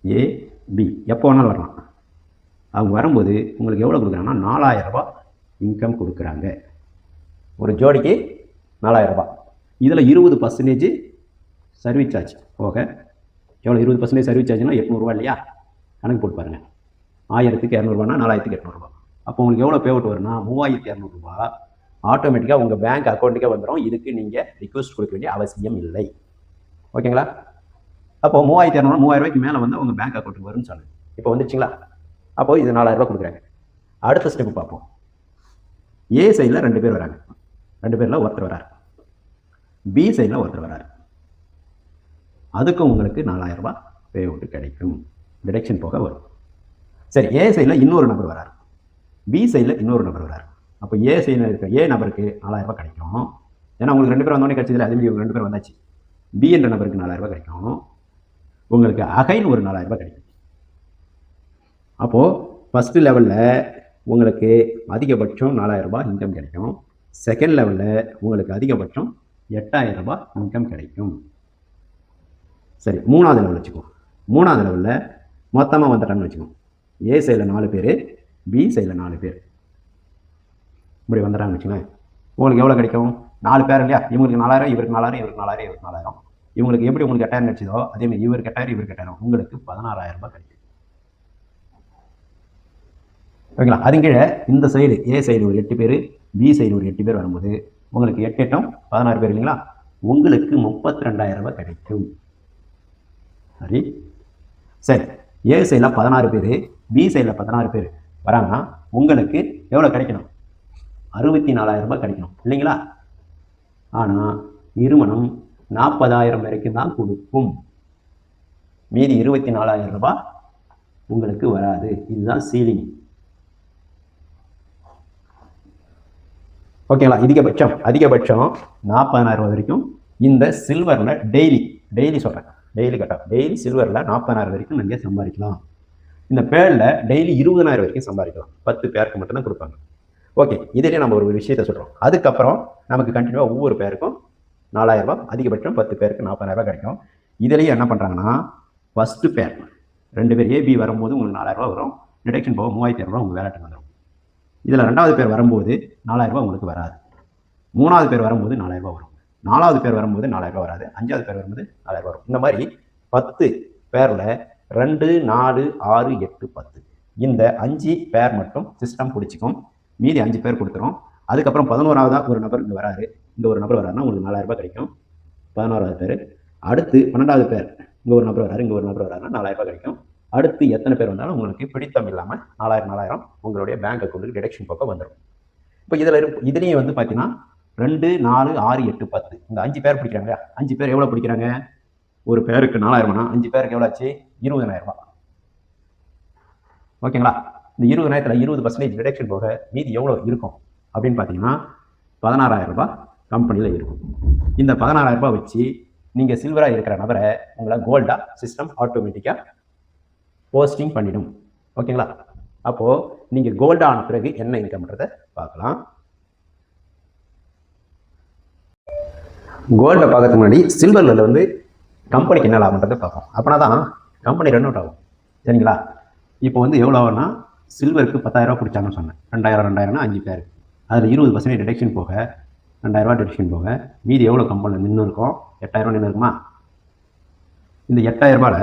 ஏ பி எப்போ வேணாலும் வரலாம். அவங்க வரும்போது உங்களுக்கு எவ்வளோ கொடுக்குறாங்கன்னா 4000 ரூபாய் இன்கம் கொடுக்குறாங்க. ஒரு ஜோடிக்கு 4000 ரூபாய். இதில் 20% சர்வீஸ் சார்ஜ் போக எவ்வளோ? 20% சர்வீஸ் சார்ஜ்னா 800 ரூபா இல்லையா? கணக்கு போட்டு பாருங்கள். 1200 ரூபானா 4800 ரூபா. அப்போ உங்களுக்கு எவ்வளோ பே அவுட் வரும்னா 3200 ரூபா ஆட்டோமேட்டிக்காக உங்கள் பேங்க் அக்கௌண்ட்டுக்கே வந்துடும். இதுக்கு நீங்கள் ரிக்வெஸ்ட் கொடுக்க வேண்டிய அவசியம் இல்லை. ஓகேங்களா? அப்போ 3200 3000 ரூபாய்க்கு மேலே வந்து உங்கள் பேங்க் அக்கௌண்ட்டுக்கு வரும்னு சொல்லுங்கள். இப்போ வந்துச்சிங்களா? அப்போ இது 4000 ரூபா கொடுக்குறாங்க. அடுத்த ஸ்டெப் பார்ப்போம். ஏ சைடில் 2 பேர் வராங்க. 2 பேரில் ஒருத்தர் வராரு. பி சைடில் ஒருத்தர் வராரு. அதுக்கும் உங்களுக்கு 4000 ரூபாய் பே அவுட் கிடைக்கும். டிடக்ஷன் போக வரும். சரி, ஏ சைடில் இன்னொரு நபர் வராரு. பி சைடில் இன்னொரு நபர் வராரு. அப்போ ஏ சைடில் இருக்க ஏ நபருக்கு 4000 ரூபாய் கிடைக்கும். ஏன்னா உங்களுக்கு 2 பேர் வந்தோடனே கிடைச்சதில்ல, அதே மாதிரி இவங்க 2 பேர் வந்தாச்சு. பி என்ற நபருக்கு 4000 ரூபாய் கிடைக்கும். உங்களுக்கு அகைன் ஒரு 4000 ரூபாய் கிடைக்கும். அப்போது ஃபஸ்ட்டு லெவலில் உங்களுக்கு அதிகபட்சம் 4000 ரூபாய் இன்கம் கிடைக்கும். செகண்ட் லெவலில் உங்களுக்கு அதிகபட்சம் 8000 ரூபாய் இன்கம் கிடைக்கும். சரி, 3வது லெவல் வச்சுக்கோ. 3வது லெவலில் மொத்தமாக வந்துட்டான்னு வச்சுக்கோ. ஏ சைடில் 4 பேர், பி சைடில் 4 பேர் இப்படி வந்துட்டான்னு வச்சுக்கோங்க. உங்களுக்கு எவ்வளோ கிடைக்கும்? 4 பேர் இல்லையா? இவங்களுக்கு 4000, இவருக்கு 4000, இவருக்கு 4000, இவருக்கு 4000. இவங்களுக்கு எப்படி உங்களுக்கு 8000 கிடைச்சதோ அதேமாதிரி இவருக்கு 8000, இவருக்கு 8000, உங்களுக்கு 16000 ரூபாய் கிடைக்கும். ஓகேங்களா? அது கீழே இந்த சைடு ஏ சைடு ஒரு 8 பேர், பி சைடு ஒரு 8 பேர் வரும்போது உங்களுக்கு 8 8 16 பேர் இல்லைங்களா? உங்களுக்கு 32000 ரூபாய் கிடைக்கும். சரி, ஏ சைடில் 16 பேர், பி சைடில் 16 பேர், வராங்கன்னா உங்களுக்கு எவ்வளோ கிடைக்கணும்? 64,000 ரூபாய் கிடைக்கணும் இல்லைங்களா? ஆனால் நிறுவனம் 40,000 வரைக்கும் தான் கொடுக்கும். மீதி 24,000 ரூபாய் உங்களுக்கு வராது. இதுதான் சீலிங். ஓகேங்களா? அதிகபட்சம் 40,000 வரைக்கும் இந்த சில்வரில் டெய்லி சொல்கிறேன், டெய்லி சில்வரில் 40,000 வரைக்கும் நீங்கள் சம்பாதிக்கலாம். இந்த பேரில் டெய்லி 20,000 வரைக்கும் சம்பாதிக்கலாம். 10 பேருக்கு மட்டும்தான் கொடுப்பாங்க. ஓகே, இதிலே நம்ம ஒரு விஷயத்தை சொல்கிறோம். அதுக்கப்புறம் நமக்கு கண்டினியூவாக ஒவ்வொரு பேருக்கும் 4,000 ரூபாய், அதிகபட்சம் 10 பேருக்கு 40,000 ரூபாய் கிடைக்கும். இதிலேயே என்ன பண்ணுறாங்கன்னா, ஃபஸ்ட்டு பேர் 2 பேர் ஏபி வரும்போது உங்களுக்கு 4,000 ரூபாய் வரும். டிடக்ஷன் போக 3,500 ரூபாய் உங்கள் வேலைக்கு வந்துடும். இதில் 2வது பேர் வரும்போது 4,000 ரூபாய் உங்களுக்கு வராது. 3வது பேர் வரும்போது 4,000 ரூபாய் வரும். 4வது பேர் வரும்போது 4,000 ரூபாய் வராது. 5வது பேர் வரும்போது 4,000 வரும். இந்த மாதிரி 10 பேரில் 2, 4, 6, 8, 10 இந்த 5 பேர் மட்டும் சிஸ்டம் பிடிச்சிக்கும். மீதி 5 பேர் கொடுத்துரும். அதுக்கப்புறம் 11வது ஒரு நபர் இங்கே வராரு, இந்த ஒரு நபர் வராருன்னா உங்களுக்கு 4,000 ரூபாய் கிடைக்கும். 11வது பேர். அடுத்து 12வது பேர் இங்கே ஒரு நபர் வராரு, இங்கே ஒரு நபர் வராருன்னா 4,000 ரூபாய் கிடைக்கும். அடுத்து எத்தனை பேர் வந்தாலும் உங்களுக்கு பிடித்தம் இல்லாமல் 4,000 உங்களுடைய பேங்க் அக்கௌண்ட்டுக்கு டிடக்ஷன் பக்கம் வந்துடும். இப்போ இதுலேயும் வந்து பார்த்தீங்கன்னா 2, 4, 6, 8, 10 இந்த 5 பேர் பிடிக்கிறாங்க. 5 பேர் எவ்வளோ பிடிக்கிறாங்க? ஒரு பேருக்கு 4,000, 5 பேருக்கு எவ்வளோ ஆச்சு? 20,000 ரூபாய். ஓகேங்களா? இந்த 20,000ல் 20% டிடக்ஷன் போக மீதி எவ்வளோ இருக்கும் அப்படின்னு பார்த்தீங்கன்னா 16,000 ரூபாய் கம்பெனியில் இருக்கும். இந்த 16,000 ரூபாய் வச்சு நீங்கள் சில்வராக இருக்கிற நபரை உங்களை கோல்டாக சிஸ்டம் ஆட்டோமேட்டிக்காக போஸ்டிங் பண்ணிடும். ஓகேங்களா? அப்போது நீங்கள் கோல்டான பிறகு என்ன இன்கம்ன்றதை பார்க்கலாம். கோல்டை பார்க்கறதுக்கு முன்னாடி சில்வரில் வந்து கம்பெனிக்கு என்ன லாபன்றதை பார்ப்போம். அப்படின்னா தான் கம்பெனி ரன் அவுட் ஆகும். சரிங்களா? இப்போ வந்து எவ்வளோ ஆகும்னா, சில்வருக்கு 10,000 ரூபா பிடிச்சாங்கன்னு சொன்னேன். 2,000 5 பேர், அதில் 20% டிடக்ஷன் போக 2,000 ரூபா டிடக்ஷன் போக மீதி எவ்வளோ கம்பெனியில் நின்று இருக்கும்? 8,000 ரூபா நின்று இருக்குமா? இந்த 8,000 ரூபாயில்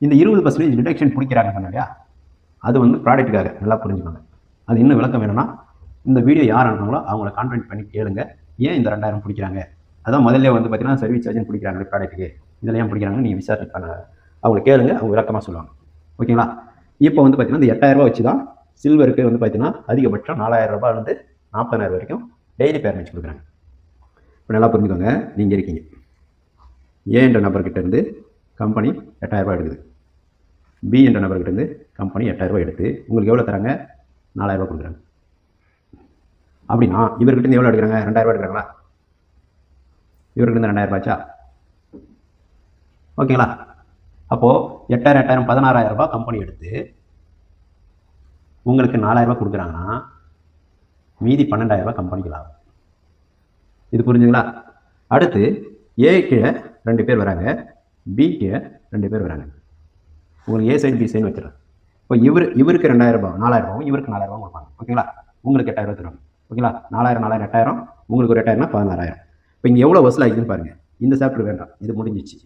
இந்த 20% டிடக்ஷன் பிடிக்கிறாங்க இல்லையா, அது வந்து ப்ராடக்ட்டுக்காக. நல்லா புரிஞ்சுக்கோங்க. அது இன்னும் விளக்கம் வேணும்னா இந்த வீடியோ யார் அனுப்புனாங்களோ அவங்கள கான்டாக்ட் பண்ணி கேளுங்க, ஏன் இந்த 2,000 பிடிக்கிறாங்க. அதான் முதல்ல வந்து பார்த்தீங்கன்னா சர்வீஸ் சார்ஜ் பிடிக்கிறாங்க ப்ராடக்ட்டுக்கு, இதில் ஏன் பிடிக்கிறாங்கன்னு நீங்கள் விசாரணை பண்ண அவங்களை கேளுங்க, அவங்க விளக்கமாக சொல்லுவாங்க. ஓகேங்களா? இப்போ வந்து பார்த்தீங்கன்னா இந்த 8,000 ரூபா வச்சு தான் சில்வருக்கு வந்து பார்த்தீங்கன்னா அதிகபட்சம் 4,000 ரூபாயிலிருந்து 40,000 வரைக்கும் டெய்லி பேமெண்ட் கொடுக்குறாங்க. இப்போ நல்லா புரிஞ்சுக்கோங்க. நீங்கள் இருக்கீங்க, ஏ என்ற நபர்கிட்ட இருந்து கம்பெனி 8,000 ரூபாய் எடுக்குது. பி என்ற நபர்கிட்ட இருந்து கம்பெனி 8,000 ரூபாய் எடுத்து உங்களுக்கு எவ்வளோ தராங்க? 4,000 ரூபாய் கொடுக்குறாங்க. அப்படின்னா இவர்கிட்ட இருந்து எவ்வளோ எடுக்கிறாங்க? 2,000 ரூபாய் எடுக்கிறாங்களா? இவர்கிட்ட இருந்து 2,000 ரூபாய்ச்சா? ஓகேங்களா? அப்போது 8,000 16,000 ரூபாய் கம்பெனி எடுத்து உங்களுக்கு 4,000 ரூபாய் கொடுக்குறாங்கன்னா மீதி 12,000 ரூபாய் கம்பெனிக்கு லாபம். இது புரிஞ்சுங்களா? அடுத்து ஏக்கு 2 பேர் வராங்க, பிக்கு 2 பேர் வராங்க. உங்களுக்கு ஏ சைடு பி சைடு வச்சுருங்க. இப்போ இவருக்கு 2,000 ரூபாய் 4,000 ரூபாயும் இவருக்கு 4,000 ரூபாய் கொடுப்பாங்க. ஓகேங்களா? உங்களுக்கு 8,000 ரூபாய் தருவாங்க. ஓகேங்களா? 4,000 8,000 உங்களுக்கு ஒரு 8,000னா 16,000. இப்போ இங்கே எவ்வளோ வசூல் ஆகிதுன்னு பாருங்கள். இந்த சாப்டர் வேண்டாம், இது முடிஞ்சிச்சு.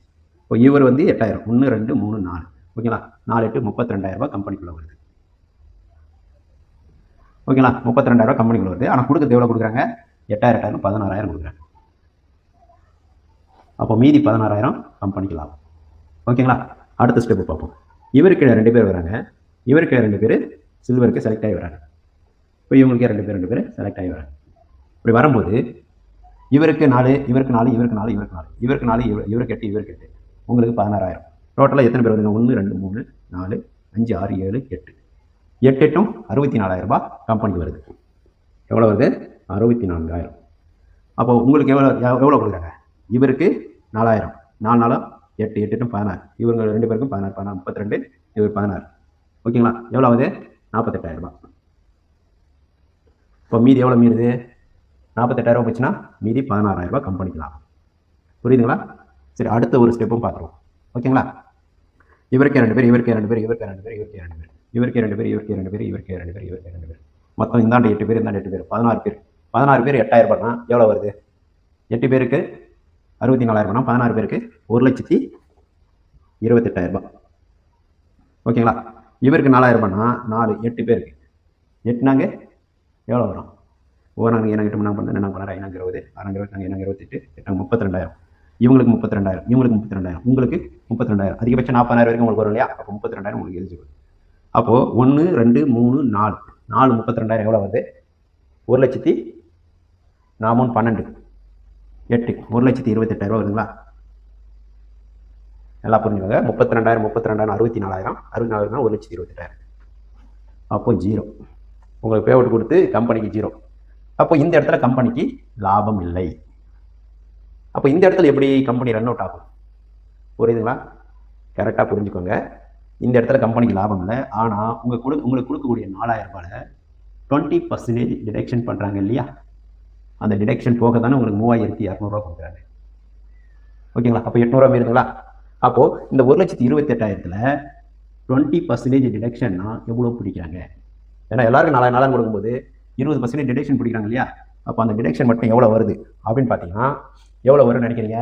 இப்போ இவர் வந்து 8,000 1 2 3 4 ஓகேங்களா? 4 8 32,000 ரூபாய் கம்பெனிக்குள்ளே வருது. ஓகேங்களா? 32,000 ரூபாய் கம்பெனிக்குள்ளே வருது. ஆனால் கொடுக்குறது எவ்வளோ கொடுக்குறாங்க? 8,000 16,000 கொடுக்குறாங்க. அப்போ மீதி 16,000 கம்பெனிக்கு லாபம். ஓகேங்களா? அடுத்த ஸ்டெப்பு பார்ப்போம். இவருக்கு 2 பேர் வராங்க, இவருக்கு 2 பேர் சில்வருக்கு செலக்ட் ஆகி வராங்க. இப்போ இவங்களுக்கு 2 பேர் செலக்ட் ஆகி வராங்க. இப்படி வரும்போது இவருக்கு 4 இவருக்கு 4 இவருக்கு 4 இவருக்கு 4 இவருக்கு 4 இவருக்கு 8 இவருக்கு 8 உங்களுக்கு 16,000. டோட்டலாக எத்தனை பேர் வருதுங்க? 1 2 3 4 5 6 7 8 8 8 64,000 ரூபாய் கம்பெனிக்கு வருது. எவ்வளோ வருது? 64,000. அப்போ உங்களுக்கு எவ்வளோ கொடுக்குறாங்க? இவருக்கு 4,000 4 நாளும் 8 8 16 இவங்க 2 பேருக்கும் 16 16 32 இவர் 16. ஓகேங்களா? எவ்வளோ ஆகுது? 48,000 ரூபாய். இப்போ மீதி எவ்வளோ மீறுது? 48,000 ரூபாய் போச்சுன்னா மீதி 16,000 ரூபாய் கம்பெனிக்கு லாபம். புரியுதுங்களா? சரி, அடுத்த ஒரு ஸ்டெப்பும் பார்த்துருவோம். ஓகேங்களா? இவருக்கு 2 பேர் இவருக்கு 2 பேர் இவருக்கு 2 பேர் இவருக்கு 2 பேர் இவருக்கு 2 பேர் இவருக்கு 2 பேர் இவருக்கு 2 பேர் இவருக்கு 2 பேர் மொத்தம் இந்தாண்டு 8 பேர் இந்தாண்டு 8 பேர் 16 பேர் 16 பேர் 8,000 ரூபாய்னா எவ்வளோ வருது? 8 பேருக்கு 64,000 ரூபாய்னா 16 பேருக்கு 1,28,000 ரூபாய். ஓகேங்களா? இவருக்கு 4,000 ரூபாய்னா 4 8 பேருக்கு 8நாங்க எவ்வளோ வரும்? நாங்கள் எனக்கு 8 மணி பண்ண என்ன பண்ணார்? 20 6 20 28 8 32,000. இவங்களுக்கு 32,000 இவங்களுக்கு 32,000 உங்களுக்கு 32,000 அதிகபட்சம் 40,000 வரைக்கும் உங்களுக்கு வரும் இல்லையா? அப்போ 32,000 உங்களுக்கு எலிஜிபிள். அப்போது 1 2 3 4 4 32,000 எவ்வளோ வருது? 1,00,000 4 12 8 1,28,000 வருதுங்களா? நல்லா புரிஞ்சுக்கோங்க. 32,000 64,000 64,000 1,28,000. அப்போ 0. உங்களுக்கு பே அவுட் கொடுத்து கம்பெனிக்கு 0. அப்போ இந்த இடத்துல கம்பெனிக்கு லாபம் இல்லை. அப்போ இந்த இடத்துல எப்படி கம்பெனி ரன் அவுட் ஆகும்? புரியுதுங்களா? கரெக்டாக புரிஞ்சுக்கோங்க. இந்த இடத்துல கம்பெனிக்கு லாபம் இல்லை. ஆனால் உங்களுக்கு கொடுக்கக்கூடிய 4,000 ரூபாயில் 20% டிடக்ஷன் பண்ணுறாங்க இல்லையா? அந்த டிடக்ஷன் போக தானே உங்களுக்கு 3,200 கொடுக்குறாங்க. ஓகேங்களா? அப்போ 800 மீறுதுங்களா? அப்போது இந்த 1,28,000ல் 20% டிடக்ஷன்னா எவ்வளோ பிடிக்கிறாங்க? ஏன்னா எல்லாருக்கும் 4,000 கொடுக்கும்போது 20% டிடக்ஷன் பிடிக்கிறாங்க இல்லையா? அப்போ அந்த டிடக்ஷன் மட்டும் எவ்வளோ வருது அப்படின்னு பார்த்தீங்கன்னா எவ்வளோ வரும்னு நினைக்கிறீங்க?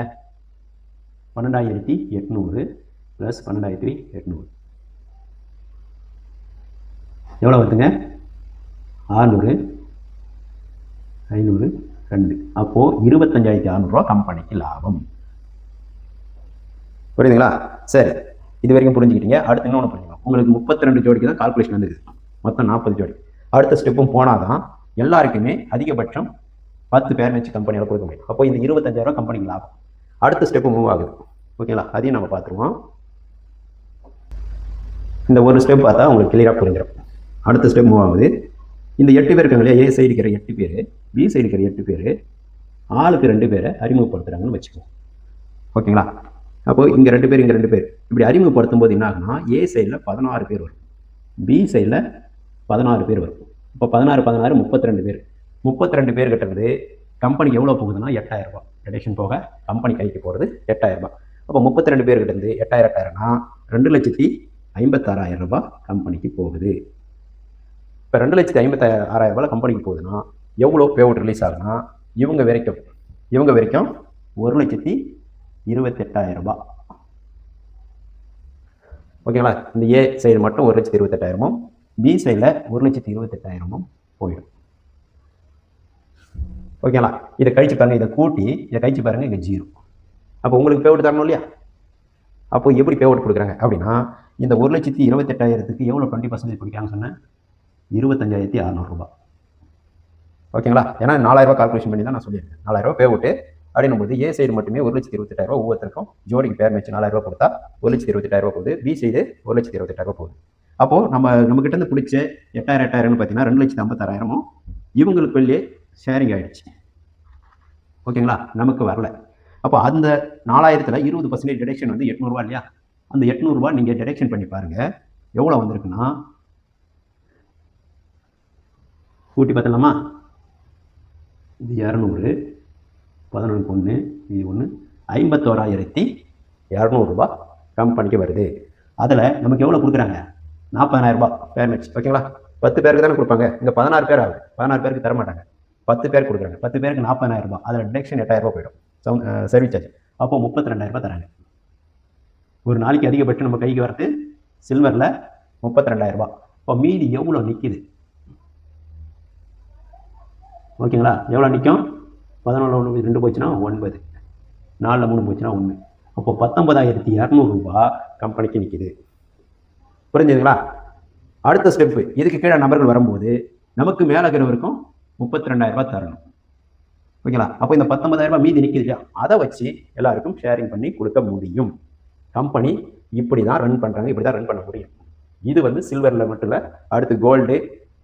12,800 + 12,800 எவ்வளோ வருதுங்க? 600 500 2. அப்போது 25,600 கம்பெனிக்கு லாபம். புரியுதுங்களா? சரி, இது வரைக்கும் புரிஞ்சுக்கிட்டீங்க. அடுத்து இன்னொன்று புரிஞ்சுக்கணும். உங்களுக்கு 32 ஜோடிக்கு தான் கால்குலேஷன் வந்துருக்கு. மொத்தம் 40 ஜோடி. அடுத்த ஸ்டெப்பும் போனால் தான் எல்லாருக்குமே அதிகபட்சம் 10 பேர் வச்சு கம்பெனியால் கொடுக்க முடியும். அப்போ இந்த 25,000 கம்பெனிக்கு லாபம். அடுத்த ஸ்டெப்பு மூவ் ஆகுது. ஓகேங்களா? அதையும் நம்ம பார்த்துருவோம். இந்த ஒரு ஸ்டெப் பார்த்தா உங்களுக்கு கிளியராக புரிஞ்சிடும். அடுத்த ஸ்டெப் மூவ் ஆகுது. இந்த 8 பேர் இருக்காங்க இல்லையா? ஏ சைடு இருக்கிற 8 பேர், பி சைடு இருக்கிற 8 பேர், ஆளுக்கு 2 பேரை அறிமுகப்படுத்துகிறாங்கன்னு வச்சுக்கோங்க. ஓகேங்களா? அப்போது இங்கே 2 பேர், இங்கே 2 பேர் இப்படி அறிமுகப்படுத்தும் போது என்ன ஆகுனா, ஏ சைடில் 16 பேர் வரும், பி சைடில் 16 பேர் வரும். இப்போ 16 16 32 பேர். 32 பேர்கிட்ட இருந்து கம்பெனிக்கு எவ்வளோ போகுதுன்னா 8,000 ரூபாய். டிடக்ஷன் போக கம்பெனி கைக்கு போகிறது 8,000 ரூபாய். அப்போ 32 பேர்கிட்ட இருந்து 8,000னா 2,56,000 ரூபாய் கம்பெனிக்கு போகுது. இப்போ 2,56,000 ரூபாய் கம்பெனிக்கு போகுதுன்னா எவ்வளோ பே அவுட் ரிலீஸ் ஆகுனா இவங்க வரைக்கும் 1,28,000 ரூபாய். ஓகேங்களா? இந்த ஏ சைடு மட்டும் 1,28,000, பி சைடில் 1,28,000 போயிடும். ஓகேங்களா? இதை கழிச்சு பாருங்கள், இதை கூட்டி இதை கழிச்சு பாருங்கள், இங்கே 0. அப்போ உங்களுக்கு பே அவுட் தரணும் இல்லையா? அப்போ எப்படி பே அவுட் கொடுக்குறாங்க அப்படின்னா, இந்த 1,28,000க்கு எவ்வளோ 20% பிடிக்கிறாங்கன்னு சொன்னேன்? 25,600 ரூபாய். ஓகேங்களா? ஏன்னா 4,000 ரூபாய் கால்குலேஷன் பண்ணி தான் நான் சொல்லியிருக்கேன். 4,000 ரூபாய் பே அவுட்டு அப்படின்னும் போது ஏ சைடு மட்டுமே 1,28,000 ஒவ்வொருத்தருக்கும் ஜோடிக்கு பேர் வச்சு 4,000 ரூபாய் கொடுத்தா 1,28,000 போகுது. பி சைடு 1,28,000 போகுது. அப்போது நம்மக்கிட்ட இருந்து பிடிச்ச 8,000 பார்த்தீங்கன்னா 2,56,000 இவங்களுக்குள்ளே ஷேரிங் ஆகிடுச்சு. ஓகேங்களா? நமக்கு வரல. அப்போ அந்த 4,000ல் 20% டிடக்ஷன் வந்து 800 ரூபா இல்லையா? அந்த 800 ரூபா நீங்கள் டிடக்ஷன் பண்ணி பாருங்கள் எவ்வளோ வந்திருக்குன்னா, கூட்டி பார்த்தலாமா? இது 200, 11 1 இது 1 51,200 ரூபாய் கம்பெனிக்கு வருது. அதில் நமக்கு எவ்வளோ கொடுக்குறாங்க? 40,000 ரூபாய் பேர் மேட்ச். ஓகேங்களா? 10 பேருக்கு தானே கொடுப்பாங்க. இங்கே 16 பேர் ஆகுது. 16 பேருக்கு தர மாட்டாங்க. 10 பேர் கொடுக்குறாங்க. 10 பேருக்கு 40,000 ரூபாய். அதில் டிடக்ஷன் 8,000 ரூபாய் போயிடும் சர்வீஸ் சார்ஜ். அப்போது 32,000 ரூபாய் தராங்க. ஒரு நாளைக்கு அதிகபட்சம் நம்ம கைக்கு வரது சில்வரில் 32,000 ரூபாய். இப்போ மீதி எவ்வளோ நிற்கிது? ஓகேங்களா? எவ்வளோ நிற்கும்? 14 2 போச்சுன்னா 9, 4 3 போச்சுன்னா 1. அப்போ 19,200 ரூபாய் கம்பெனிக்கு நிற்கிது. புரிஞ்சுதுங்களா? அடுத்த ஸ்டெப்பு, இதுக்கு கீழே நபர்கள் வரும்போது நமக்கு மேலே இருக்கிறவருக்கும் 32,000 ரூபாய் தரணும். ஓகேங்களா? அப்போ இந்த 19,000 ரூபாய் மீதி நிற்கிது இல்லையா? அதை வச்சு எல்லாருக்கும் ஷேரிங் பண்ணி கொடுக்க முடியும். கம்பெனி இப்படி தான் ரன் பண்ணுறாங்க, இப்படி தான் ரன் பண்ண முடியும். இது வந்து சில்வரில் மட்டும் இல்லை, அடுத்து கோல்டு,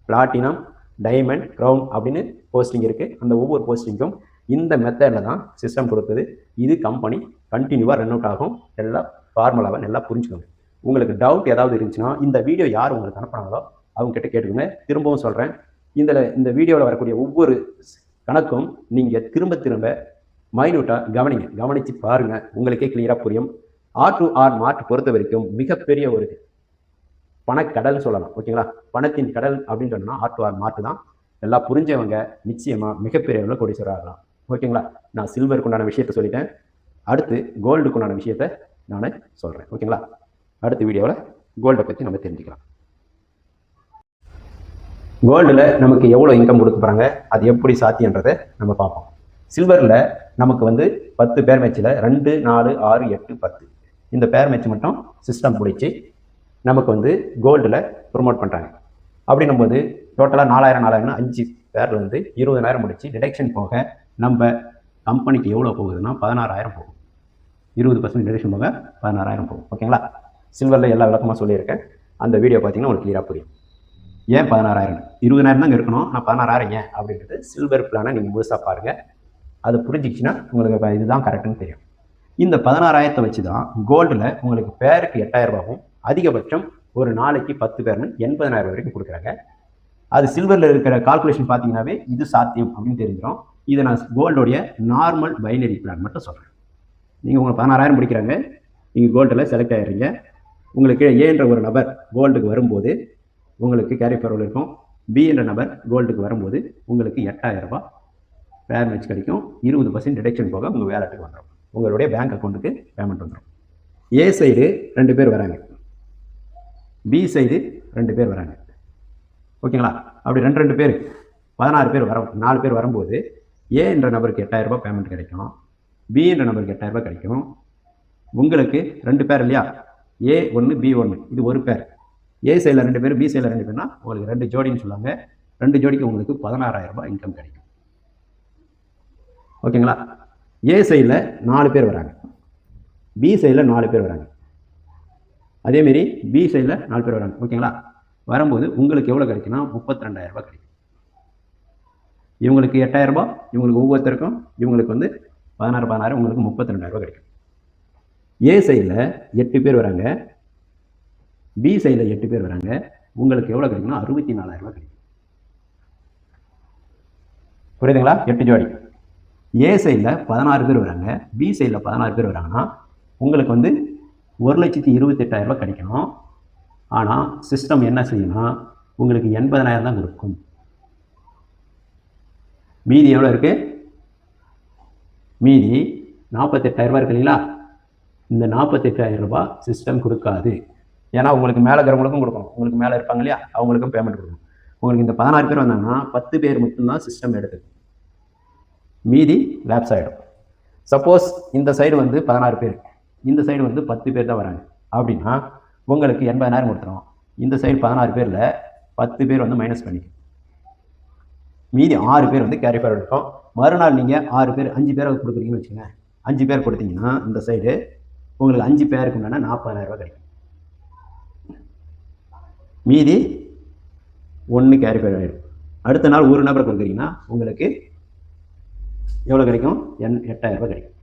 பிளாட்டினம், டைமண்ட், க்ரௌன் அப்படின்னு போஸ்டிங் இருக்குது. அந்த ஒவ்வொரு போஸ்டிங்கும் இந்த மெத்தடில் தான் சிஸ்டம் கொடுக்குது. இது கம்பெனி கண்டினியூவாக ரன் அவுட் ஆகும். எல்லாம் ஃபார்முலாவை நல்லா புரிஞ்சுக்கோங்க. உங்களுக்கு டவுட் ஏதாவது இருந்துச்சுன்னா இந்த வீடியோ யார் உங்களுக்கு அனுப்புனாங்களோ அவங்க கிட்ட கேட்டுக்கோங்க. திரும்பவும் சொல்கிறேன், இந்த வீடியோவில் வரக்கூடிய ஒவ்வொரு கணக்கும் நீங்கள் திரும்ப மைன்யூட்டாக கவனித்து பாருங்கள். உங்களுக்கே கிளியராக புரியும். R2R மார்ட் பொறுத்த வரைக்கும் மிகப்பெரிய ஒரு பணக்கடல் சொல்லலாம். ஓகேங்களா? பணத்தின் கடல் அப்படின்னு சொன்னால் R2R மார்ட் தான். எல்லாம் புரிஞ்சவங்க நிச்சயமாக மிகப்பெரிய அளவில் கோடீஸ்வரர் ஆகலாம். ஓகேங்களா? நான் சில்வருக்கு உண்டான விஷயத்தை சொல்லிட்டேன். அடுத்து கோல்டுக்கு உண்டான விஷயத்தை நான் சொல்கிறேன். ஓகேங்களா? அடுத்த வீடியோவில் கோல்டை பற்றி நம்ம தெரிஞ்சுக்கலாம். கோல்டில் நமக்கு எவ்வளோ இன்கம் கொடுக்க போகிறாங்க, அது எப்படி சாத்தியன்றதை நம்ம பார்ப்போம். சில்வரில் நமக்கு வந்து 10 பேர் மேட்சில் 2 4 6 8 10 இந்த பேர் மேட்ச் மட்டும் சிஸ்டம் பிடிச்சி நமக்கு வந்து கோல்டில் ப்ரொமோட் பண்ணுறாங்க. அப்படின்னும்போது டோட்டலாக 4000 5 பேரில் வந்து 20,000 முடிச்சு டிடக்ஷன் போக நம்ம கம்பெனிக்கு எவ்வளோ போகுதுன்னா 16,000 போகும். 20% டிடக்ஷன் போக 16,000 போகும். ஓகேங்களா? சில்வரில் எல்லா விளக்கமாக சொல்லியிருக்கேன். அந்த வீடியோ பார்த்தீங்கன்னா உங்களுக்கு கிளியராக புரியும். ஏன் 16,000? 20,000 தான் இருக்கணும், நான் 16,000 ஏன் அப்படின்றது சில்வர் பிளானை நீங்கள் முழுசாக பாருங்கள். அது புரிஞ்சிச்சுன்னா உங்களுக்கு இதுதான் கரெக்டுன்னு தெரியும். இந்த 16,000 வச்சு தான் கோல்டில் உங்களுக்கு பேருக்கு 8,000 ரூபாவும் அதிகபட்சம் ஒரு நாளைக்கு 10 பேர்னு 80,000 வரைக்கும் கொடுக்குறாங்க. அது சில்வரில் இருக்கிற கால்குலேஷன் பார்த்தீங்கன்னாவே இது சாத்தியம் அப்படின்னு தெரிஞ்சிடும். இதை நான் கோல்டோடைய நார்மல் பைனரி பிளான் மட்டும் சொல்கிறேன். நீங்கள் உங்களுக்கு 16,000 முடிக்கிறாங்க, நீங்கள் கோல்டில் செலக்ட் ஆகிடுறீங்க. உங்களுக்கு ஏ என்ற ஒரு நபர் கோல்டுக்கு வரும்போது உங்களுக்கு கேரி ஃபார்வர்டு இருக்கும். பி என்ற நபர் கோல்டுக்கு வரும்போது உங்களுக்கு 8,000 ரூபாய் பேர் மேட்ச் கிடைக்கும். 20% டிடக்ஷன் போக உங்கள் வேலெட்டுக்கு வந்துடும், உங்களுடைய பேங்க் அக்கௌண்ட்டுக்கு பேமெண்ட் வந்துடும். ஏ சைடு 2 பேர் வராங்க, பி சைடு 2 பேர் வராங்க. ஓகேங்களா? அப்படி 2 பேர் 16 பேர் 4 பேர் வரும்போது ஏ என்ற நபருக்கு 8,000 ரூபாய் பேமெண்ட் கிடைக்கும், பி என்ற நபருக்கு 8,000 ரூபாய் கிடைக்கும். உங்களுக்கு 2 பேர் இல்லையா, ஏ 1 பி 1, இது ஒரு பேர். ஏ சைடில் 2 பேர், பி சைடில் 2 பேர்னா உங்களுக்கு 2 ஜோடின்னு சொல்லுவாங்க. 2 ஜோடிக்கு உங்களுக்கு 16,000 ரூபாய் இன்கம் கிடைக்கும். ஓகேங்களா? ஏ சைடில் 4 பேர் வராங்க, பி சைடில் 4 பேர் வராங்க, அதேமாரி பி சைடில் 4 பேர் வராங்க. ஓகேங்களா? வரும்போது உங்களுக்கு எவ்வளோ கிடைக்குன்னா 32,000 ரூபாய் கிடைக்கும். இவங்களுக்கு 8,000 ரூபாய், இவங்களுக்கு ஒவ்வொருத்தருக்கும் இவங்களுக்கு வந்து 16 உங்களுக்கு 32,000 ரூபாய் கிடைக்கும். ஏ சைடில் 8 பேர் வராங்க, பி சைடில் 8 பேர் வராங்க, உங்களுக்கு எவ்வளோ கிடைக்குன்னா 64,000 ரூபாய் கிடைக்கும். புரியுதுங்களா? 8 ஜோடி. ஏ சைடில் 16 பேர் வராங்க, பி சைடில் 16 பேர் வராங்கன்னா உங்களுக்கு வந்து 1,28,000 ரூபாய் கிடைக்கணும். ஆனால் சிஸ்டம் என்ன செய்யும்னா உங்களுக்கு 80,000 தான் கொடுக்கும். மீதி எவ்வளோ இருக்குது? மீதி 48,000 ரூபாய் இருக்கு இல்லைங்களா? இந்த 48,000 ரூபாய் சிஸ்டம் கொடுக்காது. ஏன்னா உங்களுக்கு மேலே இருக்கிறவங்களுக்கும் கொடுக்கணும், உங்களுக்கு மேலே இருப்பாங்க இல்லையா, அவங்களுக்கும் பேமெண்ட் கொடுக்கணும். உங்களுக்கு இந்த 16 பேர் வந்தாங்கன்னா 10 பேர் மட்டும்தான் சிஸ்டம் எடுக்குது, மீதி லேப்ஸ் ஆகிடும். சப்போஸ் இந்த சைடு வந்து 16 பேர், இந்த சைடு வந்து 10 பேர் தான் வராங்க அப்படின்னா உங்களுக்கு 80,000 கொடுத்துரும். இந்த சைடு 16 பேரில் 10 பேர் வந்து மைனஸ் பண்ணிக்கும், மீதி 6 பேர் வந்து கேரி ஃபார்வர்டு இருக்கும். மறுநாள் நீங்கள் 6 பேர் 5 பேரை கொடுக்குறீங்கன்னு வச்சுக்கோங்க. 5 பேர் கொடுத்தீங்கன்னா இந்த சைடு உங்களுக்கு 5 பேருக்கு முன்னாடி 40,000 ரூபாய் கிடைக்கும். மீதி 1 கேரி ஃபார்வர்டு ஆகிடும். அடுத்த நாள் ஒரு நபரை கொடுக்குறீங்கன்னா உங்களுக்கு எவ்வளோ கிடைக்கும்? 8,000 ரூபாய் கிடைக்கும்.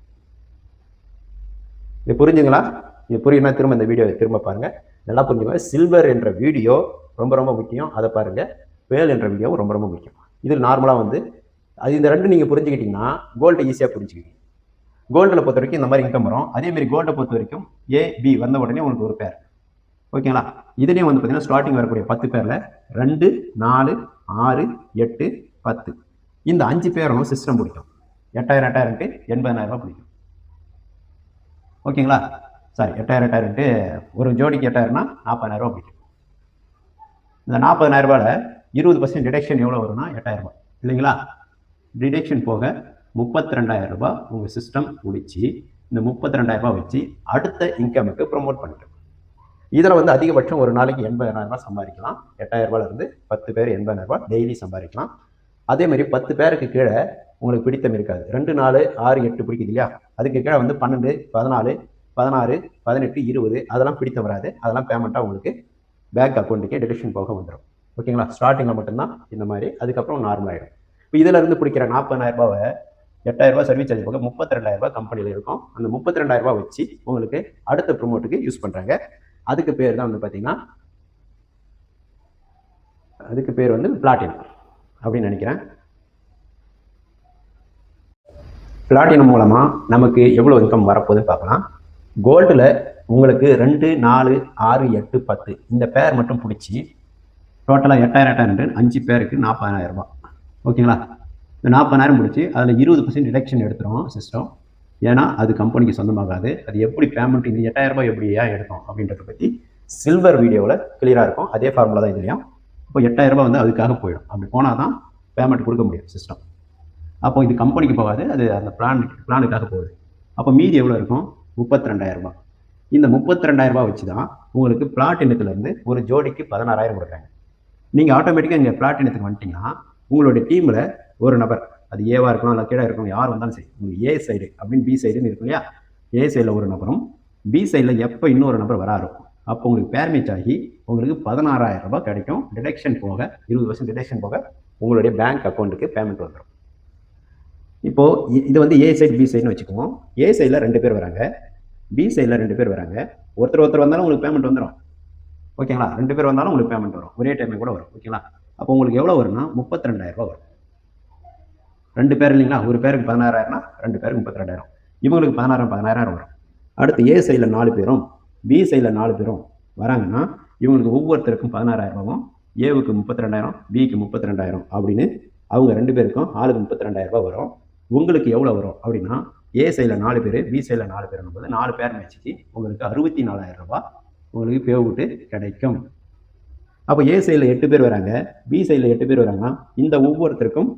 இது புரிஞ்சுங்களா? இது புரியுமா? திரும்ப இந்த வீடியோவை திரும்ப பாருங்கள், நல்லா புரிஞ்சுக்கோங்க. சில்வர் என்ற வீடியோ ரொம்ப ரொம்ப முக்கியம், அதை பாருங்கள். வேல் என்ற வீடியோவும் ரொம்ப ரொம்ப முக்கியம். இதில் நார்மலாக வந்து அது இந்த 2 நீங்கள் புரிஞ்சுக்கிட்டிங்கன்னா கோல்டை ஈஸியாக புரிஞ்சுக்கிங்க. கோல்டில் பொறுத்த வரைக்கும் இந்த மாதிரி இன்கம் வரும். அதேமாரி கோல்டை பொறுத்த வரைக்கும் ஏ பி வந்த உடனே உங்களுக்கு ஒரு பேர். ஓகேங்களா? இதுலேயும் வந்து பார்த்தீங்கன்னா ஸ்டார்டிங் வரக்கூடிய 10 பேரில் 2 4 6 8 10 இந்த 5 பேரும் சிஸ்டம் பிடிக்கும். 8,000 80,000 ரூபாய் பிடிக்கும். ஓகேங்களா? சாரி, 8,000 ஒரு ஜோடிக்கு 8,000னா 40,000 ரூபாய் பிடிக்கும். இந்த 40,000 ரூபாயில் 20% டிடக்ஷன் எவ்வளோ வரும்னா 8,000 ரூபாய் இல்லைங்களா? டிடக்ஷன் போக 32,000 ரூபாய் உங்கள் சிஸ்டம் முடிச்சு இந்த 32,000 ரூபாய் வச்சு அடுத்த இன்கமுக்கு ப்ரொமோட் பண்ணிட்டோம். இதில் வந்து அதிகபட்சம் ஒரு நாளைக்கு 80,000 ரூபாய் சம்பாதிக்கலாம். 8,000 ரூபாயிலிருந்து 10 பேர் 80,000 ரூபாய் டெய்லி சம்பாதிக்கலாம். அதேமாதிரி 10 பேருக்கு கீழே உங்களுக்கு பிடித்தம் இருக்காது. 2 4 6 8 பிடிக்குது இல்லையா, அதுக்கு கீழே வந்து 12 14 16 18 20 அதெல்லாம் பிடித்த வராது. அதெல்லாம் பேமெண்ட்டாக உங்களுக்கு பேங்க் அக்கௌண்ட்டுக்கே டிடக்ஷன் போக வந்துடும். ஓகேங்களா? ஸ்டார்டிங்கில் மட்டும்தான் இந்த மாதிரி, அதுக்கப்புறம் நார்மல் ஆகிடும். இப்போ இதிலேருந்து பிடிக்கிற 40,000 ரூபாவை 8,000 ரூபாய் சர்வீஸ் சார்ஜ் போக 32,000 ரூபாய் கம்பெனியில் இருக்கும். அந்த 32,000 ரூபாய் வச்சு உங்களுக்கு அடுத்த ப்ரொமோட்டுக்கு யூஸ் பண்ணுறாங்க. அதுக்கு பேர் தான் வந்து பார்த்தீங்கன்னா அதுக்கு பேர் வந்து பிளாட்டினம் அப்படின்னு நினைக்கிறேன். பிளாட்டினம் மூலமாக நமக்கு எவ்வளோ இன்கம் வரப்போகுதுன்னு பார்க்கலாம். கோல்டில் உங்களுக்கு 2 4 6 8 10 இந்த பேர் மட்டும் பிடிச்சி டோட்டலாக 8,000 5 பேருக்கு 40,000 ரூபாய். ஓகேங்களா? இந்த 40,000 முடிச்சு அதில் 20% டிடக்ஷன் எடுத்துரும் சிஸ்டம். ஏன்னா அது கம்பெனிக்கு சொந்தமாகாது. அது எப்படி பேமெண்ட் இந்த 8,000 ரூபாய் எப்படி ஏன் எடுக்கும் அப்படின்றத பற்றி சில்வர் வீடியோவில் கிளியராக இருக்கும். அதே ஃபார்முலா தான் இதுலையும். இப்போ 8,000 ரூபாய் வந்து அதுக்காக போயிடும். அப்படி போனால் தான் பேமெண்ட் கொடுக்க முடியும் சிஸ்டம். அப்போ இது கம்பெனிக்கு போகாது, அது அந்த பிளானுக்காக போகுது. அப்போ மீதி எவ்வளோ இருக்கும்? 32,000 ரூபாய். இந்த 32,000 ரூபாய் வச்சு தான் உங்களுக்கு பிளாட்டினத்துலேருந்து ஒரு ஜோடிக்கு 16,000 கொடுக்குறாங்க. நீங்கள் ஆட்டோமேட்டிக்காக இங்கே பிளாட்டினத்துக்கு வந்துட்டீங்கன்னா உங்களுடைய டீமில் ஒரு நபர், அது ஏவா இருக்கலாம் இல்லை கீழே இருக்கலாம், யார் வந்தாலும் சரி, உங்களுக்கு ஏ சைடு அப்படின்னு பி சைடுன்னு இருக்கும் இல்லையா, ஏ சைடில் ஒரு நபரும் பி சைடில் எப்போ இன்னொரு நபர் வராரோ அப்போ உங்களுக்கு பேர் மேட்ச் ஆகி உங்களுக்கு 16,000 ரூபாய் கிடைக்கும். டிடக்ஷன் போக 20% டிடக்ஷன் போக உங்களுடைய பேங்க் அக்கௌண்ட்டுக்கு பேமெண்ட் வந்துடும். இப்போது இது வந்து ஏ சைடு பி சைடுன்னு வச்சுக்குவோம். ஏ சைடில் 2 பேர் வராங்க, பி சைடில் 2 பேர் வராங்க. ஒருத்தர் வந்தாலும் உங்களுக்கு பேமெண்ட் வந்துடும். ஓகேங்களா? 2 பேர் வந்தாலும் உங்களுக்கு பேமெண்ட் வரும், ஒரே டைமே கூட வரும். ஓகேங்களா? அப்போ உங்களுக்கு எவ்வளோ வரும்னா 32,000 ரூபாய் வரும். 2 பேர் இல்லைங்களா, ஒரு பேருக்கு 16,000னா 2 பேருக்கு 32,000. இவங்களுக்கு 16,000 வரும். அடுத்து ஏ சைடில் 4 பேரும் பி சைடில் 4 பேரும் வராங்கன்னா இவங்களுக்கு ஒவ்வொருத்தருக்கும் 16,000 ரூபாயும், ஏவுக்கு 32,000, பிக்கு 32,000 அப்படின்னு அவங்க 2 பேருக்கும் ஆளுக்கு 32,000 ரூபாய் வரும். உங்களுக்கு எவ்வளோ வரும் அப்படின்னா ஏ சைடில் 4 பேர் பி சைடில் 4 பேர் போது 4 பேர் மேட்சுக்கு உங்களுக்கு 64,000 ரூபாய் உங்களுக்கு பேவுட்டு கிடைக்கும். அப்போ ஏ சைடில் 8 பேர் வராங்க, பி சைடில் 8 பேர் வராங்கன்னா இந்த ஒவ்வொருத்தருக்கும்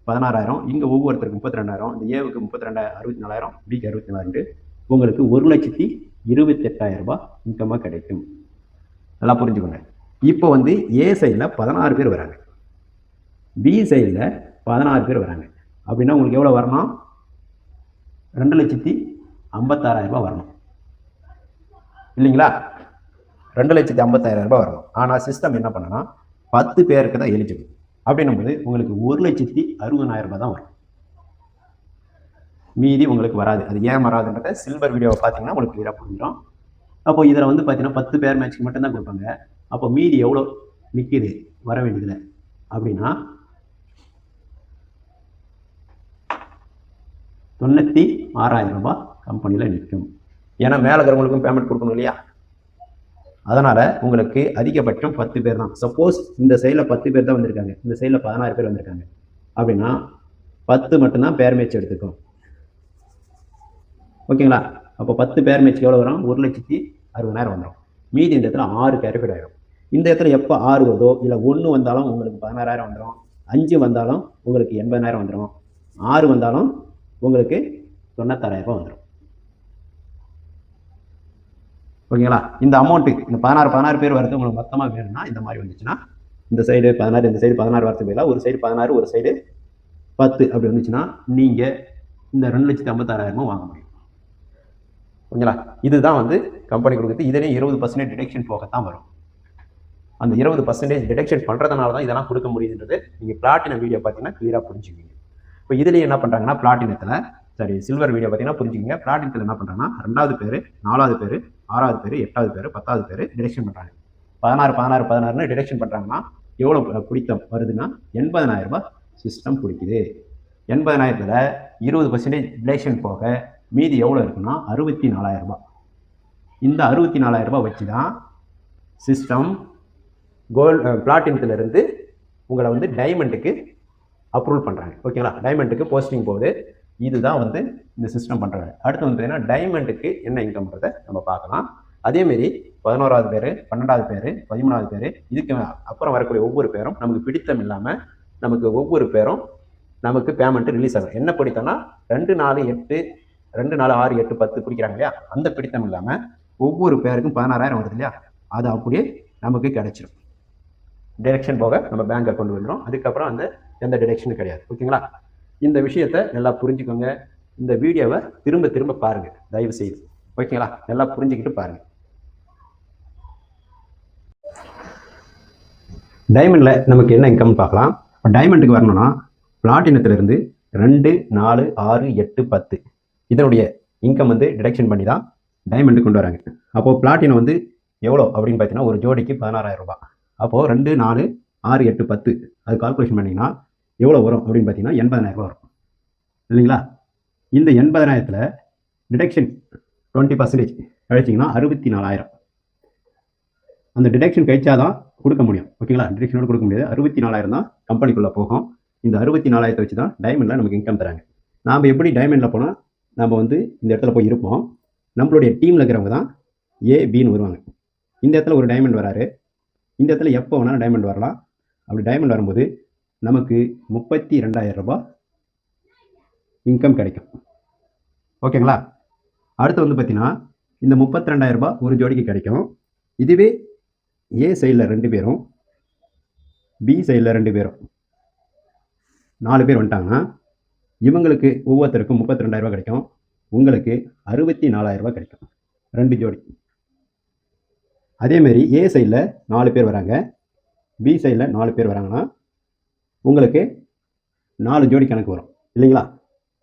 16,000, இங்கே ஒவ்வொருத்தருக்கும் 32,000, இந்த ஏவுக்கு 32,000 64,000, பிக்கு 64,000, உங்களுக்கு 1,28,000 ரூபாய் இன்கமாக கிடைக்கும். நல்லா புரிஞ்சுக்கோங்க. இப்போ வந்து ஏ சைடில் 16 பேர் வராங்க, பி சைடில் 16 பேர் வராங்க அப்படின்னா உங்களுக்கு எவ்வளோ வரணும்? 2,56,000 ரூபாய் வரணும் இல்லைங்களா? 2,56,000 ரூபாய் வரணும். ஆனால் சிஸ்டம் என்ன பண்ணனா 10 பேருக்கு தான் எலிஜிபிள் அப்படின்னும்போது உங்களுக்கு 1,60,000 ரூபாய் தான் வரும். மீதி உங்களுக்கு வராது. அது ஏன் வராதுன்றத சில்வர் வீடியோவை பார்த்தீங்கன்னா உங்களுக்கு கிளியராக புரிஞ்சிடும். அப்போ இதில் வந்து பார்த்தீங்கன்னா 10 பேர் மேட்ச்க்கு மட்டும்தான் கொடுப்பாங்க. அப்போ மீதி எவ்வளோ நிற்கிது வர வேண்டியதில்லை அப்படின்னா 96,000 ரூபாய் கம்பெனியில் நிற்கும். ஏன்னா மேலே இருக்கிறவங்களுக்கும் பேமெண்ட் கொடுக்கணும் இல்லையா? அதனால் உங்களுக்கு அதிகபட்சம் 10 பேர் தான். சப்போஸ் இந்த சைடில் 10 பேர் தான் வந்திருக்காங்க, இந்த சைடில் 16 பேர் வந்திருக்காங்க அப்படின்னா 10 மட்டும்தான் பேர் மேட்ச் எடுத்துக்கும். ஓகேங்களா? அப்போ 10 பேர் மேட்ச்க்கு எவ்வளோ வரும்? 1,60,000 வந்துடும். மீதி இந்த இடத்துல 6 கேரிஃபைட் ஆகிடும். இந்த இடத்துல எப்போ 6 வருதோ இல்லை 1 வந்தாலும் உங்களுக்கு 16,000 வந்துடும், 5 வந்தாலும் உங்களுக்கு 80,000 வந்துடும், 6 வந்தாலும் உங்களுக்கு 96,000 ரூபாய் வந்துடும். ஓகேங்களா? இந்த அமௌண்ட்டு இந்த 16 பேர் வரது உங்களுக்கு மொத்தமாக வேணும்னா இந்த மாதிரி வந்துச்சுன்னா இந்த சைடு 16, இந்த சைடு 16 வரது பதிலாக ஒரு சைடு 16, ஒரு சைடு 10 அப்படி வந்துச்சுன்னா நீங்கள் இந்த 2,56,000 வாங்க முடியும். ஓகேங்களா? இதுதான் வந்து கம்பெனி கொடுக்குறது. இதிலே 20% டிடக்ஷன் போகத்தான் வரும். அந்த 20% டிடக்ஷன் பண்ணுறதுனால தான் இதெல்லாம் கொடுக்க முடியுதுன்றது நீங்கள் பிளாட்டினம் வீடியோ பார்த்தீங்கன்னா கிளியராக புரிஞ்சுக்குவீங்க. இப்போ இதுலேயே என்ன பண்ணுறாங்கன்னா பிளாட்டினத்தில், சரி சில்வர் வீடியோ பார்த்தீங்கன்னா புரிஞ்சுக்கிங்க. பிளாட்டினத்தில் என்ன பண்ணுறாங்கன்னா 2வது பேர், 4வது பேர், 6வது பேர், 8வது பேர், 10வது பேர் டிடக்ஷன் பண்ணுறாங்க. 16 டிடக்ஷன் பண்ணுறாங்கன்னா எவ்வளோ பிடித்தம் வருதுன்னா 80,000 ரூபாய் சிஸ்டம் பிடிக்குது. 80,000த்தில் 20% டிடக்ஷன் போக மீதி எவ்வளோ இருக்குன்னா 64,000 ரூபாய். இந்த 64,000 ரூபாய் வச்சு தான் சிஸ்டம் பிளாட்டினத்திலிருந்து உங்களை வந்து டைமண்டுக்கு அப்ரூவல் பண்ணுறாங்க. ஓகேங்களா? டைமண்டுக்கு போஸ்டிங் போகுது. இதுதான் வந்து இந்த சிஸ்டம் பண்ணுறாங்க. அடுத்து வந்து பார்த்தீங்கன்னா டைமண்டுக்கு என்ன இன்கம்ன்றதை நம்ம பார்க்கலாம். அதேமாரி 11வது பேர், 12வது பேர், 13வது பேர், இதுக்கு அப்புறம் வரக்கூடிய ஒவ்வொரு பேரும் நமக்கு பிடித்தம் இல்லாமல் நமக்கு ஒவ்வொரு பேரும் நமக்கு பேமெண்ட்டு ரிலீஸ் ஆகும். என்ன பிடித்தம்னா 2, 4, 8, 2, 4, 6, 8, 10 பிடிக்கிறாங்க இல்லையா? அந்த பிடித்தம் இல்லாமல் ஒவ்வொரு பேருக்கும் 16,000 வருது இல்லையா? அது அப்படியே நமக்கு கிடைச்சிடும். டிடக்ஷன் போக நம்ம பேங்க் அக்கௌண்ட் வந்துடும். அதுக்கப்புறம் அந்த எந்த டிடக்ஷனும் கிடையாது. ஓகேங்களா? இந்த விஷயத்தை நல்லா புரிஞ்சுக்கோங்க. இந்த வீடியோவை திரும்ப திரும்ப பாருங்கள் தயவு செய்து. ஓகேங்களா? நல்லா புரிஞ்சுக்கிட்டு பாருங்கள். டைமண்டில் நமக்கு என்ன இன்கம் பார்க்கலாம். இப்போ டைமண்டுக்கு வரணும்னா பிளாட்டினத்திலிருந்து 2, 4, 6, 8, 10 இதனுடைய இன்கம் வந்து டிடக்ஷன் பண்ணி தான் டைமண்டு கொண்டு வராங்க. அப்போது பிளாட்டினம் வந்து எவ்வளோ அப்படின்னு பார்த்தீங்கன்னா ஒரு ஜோடிக்கு 16,000 ரூபாய். அப்போது 2, 4, 6, 8, 10 அது கால்குலேஷன் பண்ணிங்கன்னா எவ்வளோ வரும் அப்படின்னு பார்த்தீங்கன்னா 80,000 ரூபா வரும் இல்லைங்களா? இந்த 80,000த்தில் டிடக்ஷன் 20% கழிச்சிங்கன்னா 64,000. அந்த டிடக்ஷன் கழிச்சாதான் கொடுக்க முடியும். ஓகேங்களா? டிடக்ஷனோட கொடுக்க முடியாது. 64,000 தான் கம்பெனிக்குள்ளே போகும். இந்த 64,000 வச்சு தான் டைமண்டில் நமக்கு இன்கம் தராங்க. நாம் எப்படி டைமண்டில் போனால் நம்ம வந்து இந்த இடத்துல போய் இருப்போம். நம்மளுடைய டீமில் இருக்கிறவங்க தான் ஏபின்னு வருவாங்க. இந்த இடத்துல ஒரு டைமண்ட் வராரு. இந்த இடத்துல எப்போ வேணாலும் டைமண்ட் வரலாம். அப்படி டைமண்ட் வரும்போது நமக்கு 32,000 ரூபாய் இன்கம் கிடைக்கும். ஓகேங்களா? அடுத்து வந்து பார்த்தீங்கன்னா இந்த 32,000 ரூபாய் ஒரு ஜோடிக்கு கிடைக்கும். இதுவே ஏ சைடில் 2 பேரும் பி சைடில் 2 பேரும் 4 பேர் வந்துட்டாங்கன்னா இவங்களுக்கு ஒவ்வொருத்தருக்கும் 32,000 ரூபாய் கிடைக்கும். உங்களுக்கு 64,000 ரூபாய் கிடைக்கும் 2 ஜோடி. அதேமாரி ஏ சைடில் 4 பேர் வராங்க, பி சைடில் 4 பேர் வராங்கன்னா உங்களுக்கு 4 ஜோடி கணக்கு வரும் இல்லைங்களா?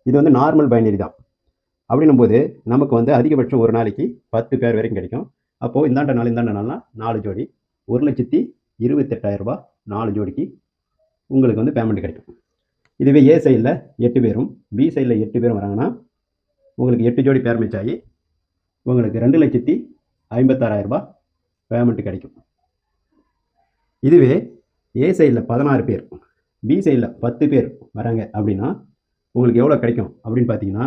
இது வந்து நார்மல் பைனரி தான். அப்படின்னும் போது நமக்கு வந்து அதிகபட்சம் ஒரு நாளைக்கு 10 பேர் வரைக்கும் கிடைக்கும். அப்போது இந்தாண்ட நாள்னா 4 ஜோடி 1,28,000 ரூபாய் 4 ஜோடிக்கு உங்களுக்கு வந்து பேமெண்ட் கிடைக்கும். இதுவே ஏ சைடில் 8 பேரும் பி சைடில் 8 பேரும் வராங்கன்னா உங்களுக்கு 8 ஜோடி பேர் மேட்ச் ஆகி உங்களுக்கு 2,56,000 ரூபாய் பேமெண்ட் கிடைக்கும். இதுவே ஏ சைடில் 16 பேர் பி சைடில் 10 பேர் வராங்க அப்படின்னா உங்களுக்கு எவ்வளோ கிடைக்கும் அப்படின்னு பார்த்தீங்கன்னா,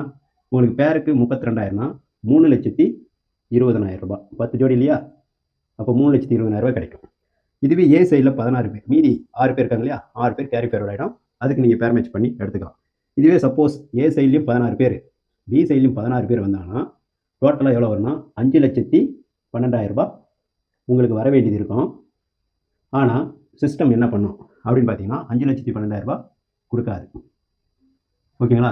உங்களுக்கு பேருக்கு 32,000னா 3,20,000 ரூபாய் 10 ஜோடி இல்லையா? அப்போ 3,20,000 ரூபாய் கிடைக்கும். இதுவே ஏ சைடில் 16 பேர் மீதி 6 பேர் இருக்காங்க இல்லையா? 6 பேர் கேரி பேரோட ஆகிடும். அதுக்கு நீங்கள் பேர் மேட்ச் பண்ணி எடுத்துக்கலாம். இதுவே சப்போஸ் ஏ சைட்லேயும் 16 பேர் பி சைட்லேயும் 16 பேர் வந்தாங்கன்னா டோட்டலாக எவ்வளோ வரும்னா 5,12,000 ரூபாய் உங்களுக்கு வர வேண்டியது இருக்கும். ஆனால் சிஸ்டம் என்ன பண்ணும் அப்படின்னு பார்த்தீங்கன்னா 5,12,000 ரூபாய் கொடுக்காது. ஓகேங்களா?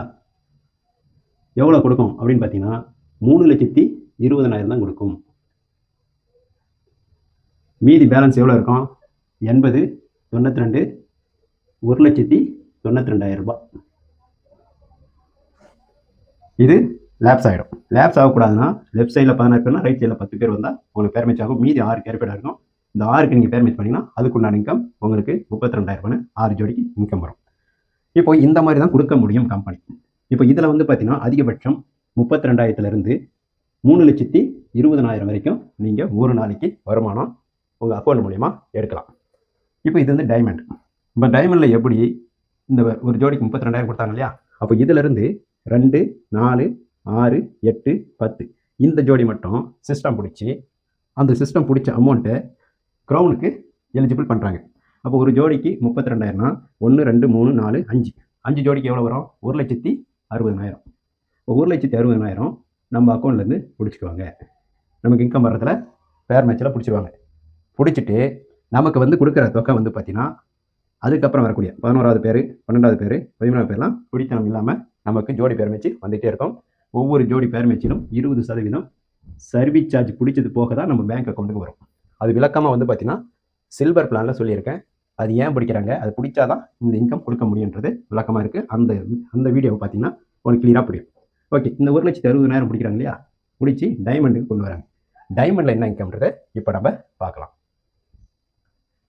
எவ்வளோ கொடுக்கும் அப்படின்னு பார்த்தீங்கன்னா 3,20,000 தான் கொடுக்கும். மீதி பேலன்ஸ் எவ்வளோ இருக்கும்? 80, 92, 1,92,000 ரூபாய். இது லேப்ஸ் ஆகிடும். லேப்ஸ் ஆகக்கூடாதுன்னா லெஃப்ட் சைடில் 16 பேர்னா ரைட் சைடில் 10 பேர் வந்தால் உங்களுக்கு பேர் மேட்ச் ஆகும். மீதி 6 கேரி பேர் இருக்கும். இந்த 6க்கு நீங்கள் பேர் மேட்ச் பண்ணிங்கன்னா அதுக்குண்டான இன்கம் உங்களுக்கு 32,000 ரூபாய் 6 ஜோடிக்கு இன்கம் வரும். இப்போ இந்த மாதிரி தான் கொடுக்க முடியும் கம்பெனி. இப்போ இதில் வந்து பார்த்தீங்கன்னா அதிகபட்சம் 32,000லேருந்து 3,20,000 வரைக்கும் நீங்கள் ஒரு நாளைக்கு வருமானம் உங்கள் அக்கௌண்ட் மூலிமா எடுக்கலாம். இப்போ இது வந்து டைமண்ட். இப்போ டைமண்டில் எப்படி இந்த ஒரு ஜோடிக்கு 32,000 கொடுத்தாங்க இல்லையா? அப்போ இதிலேருந்து 2, 4, 6, 8, 10 இந்த ஜோடி மட்டும் சிஸ்டம் பிடிச்சி அந்த சிஸ்டம் பிடிச்ச அமௌண்ட்டை க்ரௌனுக்கு எலிஜிபிள் பண்ணுறாங்க. அப்போ ஒரு ஜோடிக்கு 32,000னா 1, 2, 3, 4, 5 ஜோடிக்கு எவ்வளோ வரும்? 1,60,000. இப்போ 1,60,000 நம்ம அக்கௌண்ட்லேருந்து பிடிச்சிக்குவாங்க. நமக்கு இன்கம் வர்றதுல பேர் மேட்சில் பிடிச்சிருவாங்க. பிடிச்சிட்டு நமக்கு வந்து கொடுக்குற தொகை வந்து பார்த்தீங்கன்னா அதுக்கப்புறம் வரக்கூடிய 11வது பேர் 12வது பேர் 13வது பேர்லாம் பிடித்தனம் இல்லாமல் நமக்கு ஜோடி பேர் மேட்ச் வந்துகிட்டே இருக்கும். ஒவ்வொரு ஜோடி பேர் மேட்சிலும் 20% சர்வீஸ் சார்ஜ் பிடிச்சது போக தான் நம்ம பேங்க் அக்கௌண்ட்டுக்கு வரும். அது விளக்கமாக வந்து பார்த்தீங்கன்னா சில்வர் பிளானில் சொல்லியிருக்கேன். அது ஏன் பிடிக்கிறாங்க, அது பிடிச்சாதான் இந்த இன்கம் கொடுக்க முடியுன்றது விளக்கமாக இருக்குது. அந்த வீடியோவை பார்த்தீங்கன்னா உங்களுக்கு கிளியராக புரியும். ஓகே, இந்த 1,60,000 பிடிக்கிறாங்க இல்லையா? பிடிச்சி டைமண்டுக்கு கொண்டு வராங்க. டைமண்டில் என்ன இன்கம்ன்றதை இப்போ நம்ம பார்க்கலாம்.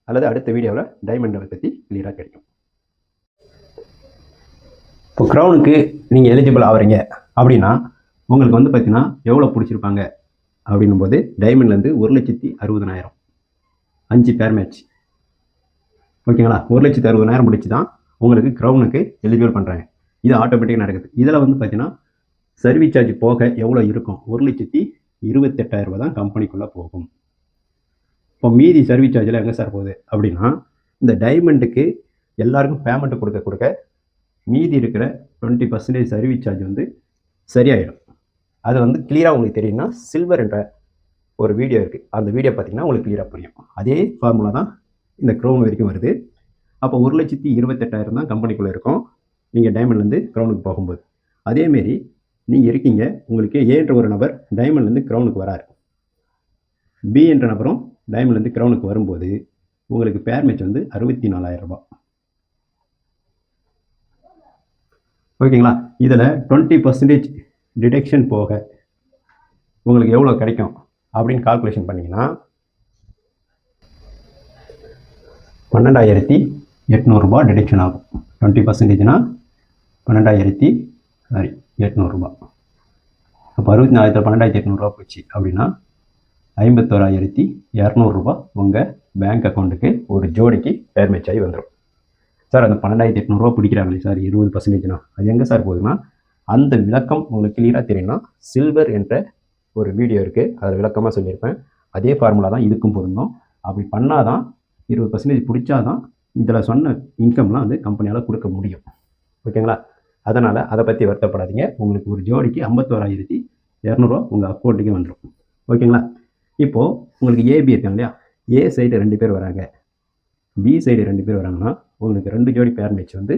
அல்லது அடுத்த வீடியோவில் டைமண்டை பற்றி கிளியராக கிடைக்கும். இப்போ க்ரௌனுக்கு நீங்கள் எலிஜிபிள் ஆகிறீங்க அப்படின்னா உங்களுக்கு வந்து பார்த்தீங்கன்னா எவ்வளோ பிடிச்சிருப்பாங்க அப்படின்னும் போது டைமண்ட்லேருந்து 1,60,000 5 பேர் மேட்ச். ஓகேங்களா? 1,60,000 முடிச்சு தான் உங்களுக்கு க்ரௌனுக்கு எலிஜிபிள் பண்ணுறாங்க. இது ஆட்டோமேட்டிக்காக நடக்குது. இதில் வந்து பார்த்தீங்கன்னா சர்வீஸ் சார்ஜ் போக எவ்வளோ இருக்கும்? 1,28,000 ரூபா தான் கம்பெனிக்குள்ளே போகும். இப்போ மீதி சர்வீஸ் சார்ஜில் எங்கே சார் போகுது அப்படின்னா இந்த டைமண்டுக்கு எல்லாருக்கும் பேமெண்ட் கொடுக்க மீதி இருக்கிற 20% சர்வீஸ் சார்ஜ் வந்து சரியாயிடும். அது வந்து கிளியராக உங்களுக்கு தெரியும்னா சில்வர் என்ற ஒரு வீடியோ இருக்குது. அந்த வீடியோ பார்த்தீங்கன்னா உங்களுக்கு கிளியராக புரியும். அதே ஃபார்முலா தான் இந்த க்ரௌன் வரைக்கும் வருது. அப்போ 1,28,000 தான் கம்பெனிக்குள்ளே இருக்கும் நீங்கள் டைமண்ட்லேருந்து க்ரௌனுக்கு போகும்போது. அதேமாரி நீங்கள் இருக்கீங்க, உங்களுக்கு ஏ என்ற ஒரு நபர் டைமண்ட்லேருந்து க்ரௌனுக்கு வராரு, பி என்ற நபரும் டைமண்ட்லேருந்து க்ரௌனுக்கு வரும்போது உங்களுக்கு பேர் மேட்ச் வந்து 64,000 ரூபாய். ஓகேங்களா? இதில் 20% டிடெக்ஷன் போக உங்களுக்கு எவ்வளோ கிடைக்கும் அப்படின்னு கால்குலேஷன் பண்ணிங்கன்னா 12,800 ரூபாய் டிடெக்ஷன் ஆகும். 20%னா 12,800 ரூபாய். அப்போ 64,000 12,800 ரூபா போச்சு அப்படின்னா 51,200 ரூபாய் உங்கள் பேங்க் அக்கௌண்ட்டுக்கு ஒரு ஜோடிக்கு பேர் மேட்ச் ஆகி வந்துடும். சார் அந்த 12,800 ரூபா பிடிக்கிறாங்களே சார் 20%னா அது எங்கே சார் போகுதுன்னா அந்த விளக்கம் உங்களுக்கு கிளியராக தெரியும்னா சில்வர் என்ற ஒரு வீடியோ இருக்குது, அதில் விளக்கமாக சொல்லியிருப்பேன். அதே ஃபார்முலா தான் இதுக்கும் பொருந்தும். அப்படி பண்ணால் தான் 20% பிடிச்சாதான் இதில் சொன்ன இன்கம்லாம் வந்து கம்பெனியால் கொடுக்க முடியும். ஓகேங்களா? அதனால் அதை பற்றி வருத்தப்படாதீங்க. உங்களுக்கு ஒரு ஜோடிக்கு 51,200 ரூபா உங்கள் அக்கௌண்ட்டுக்கு வந்துடும். ஓகேங்களா? இப்போது உங்களுக்கு ஏபி இருக்காங்க இல்லையா, ஏ சைடு 2 பேர் வராங்க, பி சைடு 2 பேர் வராங்கன்னா உங்களுக்கு 2 ஜோடி பேர் மேட்ச் வந்து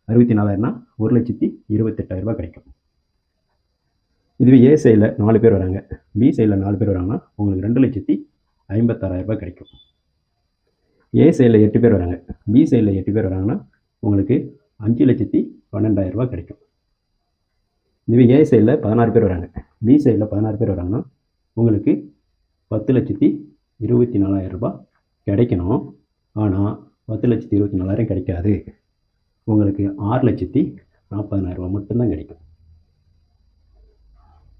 64,000னா 1,28,000 கிடைக்கும். இதுவே ஏ சைடில் 4 பேர் வராங்க, பி சைடில் 4 பேர் வராங்கன்னா உங்களுக்கு 2,56,000 கிடைக்கும். ஏ சைடில் 8 பேர் வராங்க, பி சைடில் 8 பேர் வராங்கன்னா உங்களுக்கு 5,12,000 கிடைக்கும். இதுவே ஏ சைடில் 16 பேர் வராங்க, பி சைடில் 16 பேர் வராங்கன்னா உங்களுக்கு 10,24,000 கிடைக்கணும். ஆனால் 10,24,000 கிடைக்காது, உங்களுக்கு 6,40,000 மட்டும்தான் கிடைக்கும்.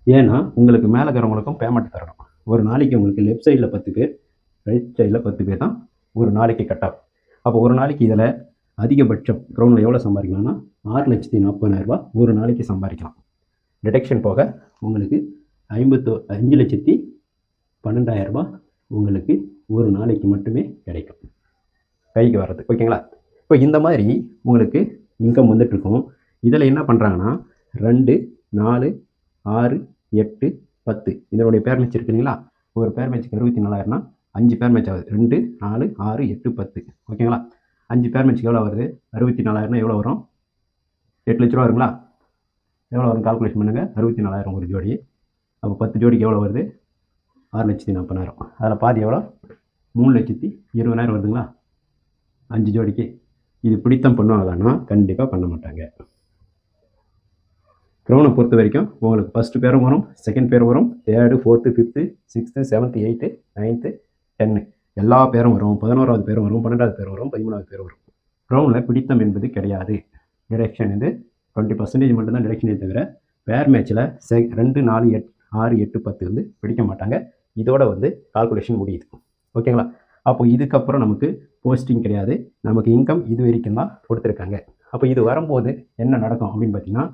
ஏன்னா உங்களுக்கு மேலே இருக்கிறவங்களுக்கும் பேமெண்ட் தரணும். ஒரு நாளைக்கு உங்களுக்கு லெஃப்ட் சைடில் 10 பேர், ரைட் சைடில் 10 பேர் தான் ஒரு நாளைக்கு கட் ஆஃப். அப்போ ஒரு நாளைக்கு இதில் அதிகபட்சம் கிரவுண்டில் எவ்வளோ சம்பாதிக்கலாம்னா 6,40,000 ஒரு நாளைக்கு சம்பாதிக்கலாம். டிடெக்ஷன் போக உங்களுக்கு 5,12,000 உங்களுக்கு ஒரு நாளைக்கு மட்டுமே கிடைக்கும் கைக்கு வர்றது. ஓகேங்களா? இப்போ இந்த மாதிரி உங்களுக்கு இன்கம் வந்துட்டுருக்கும். இதில் என்ன பண்ணுறாங்கன்னா 2, 4, 6, 8, 10 இதனுடைய பேர் மேட்ச் இருக்கு இல்லைங்களா? ஒரு பேர் மேட்ச்சுக்கு 64,000னா 5 பேர் மேட்ச் ஆகுது. 2, 4, 6, 8, 10 ஓகேங்களா? 5 பேர் மேட்ச்சுக்கு எவ்வளோ வருது? 64,000னா எவ்வளோ வரும்? 8 லட்ச ரூபா வருங்களா? எவ்வளோ வரும் கால்குலேஷன் பண்ணுங்கள். 64,000 ஒரு ஜோடி. அப்போ 10 ஜோடிக்கு எவ்வளோ வருது? 6,40,000. அதில் பாதி எவ்வளோ? 3,20,000 வருதுங்களா 5 ஜோடிக்கு. இது பிடித்தம் பண்ணுவாங்களான்னா கண்டிப்பாக பண்ண மாட்டாங்க. க்ரௌனை பொறுத்த வரைக்கும் உங்களுக்கு ஃபஸ்ட்டு பேரும் வரும், செகண்ட் பேரும் வரும், third, fourth, fifth, 6th, 7th, 8th, 9th, 10 எல்லா பேரும் வரும். 11வது பேரும் வரும், 12வது பேரும் வரும், 13வது பேரும் வரும். க்ரௌனில் பிடித்தம் என்பது கிடையாது. டிரெக்ஷன் இது 20% மட்டும்தான் டிரெக்ஷனே தவிர பேர் மேட்ச்சில் 2, 4, 6, 8, 10 வந்து பிடிக்க மாட்டாங்க. இதோட வந்து கால்குலேஷன் முடியுது. ஓகேங்களா? அப்போ இதுக்கப்புறம் நமக்கு போஸ்டிங் கிடையாது, நமக்கு இன்கம் இது வரைக்கும் தான் கொடுத்துருக்காங்க. அப்போ இது வரும்போது என்ன நடக்கும் அப்படின்னு பார்த்தீங்கன்னா,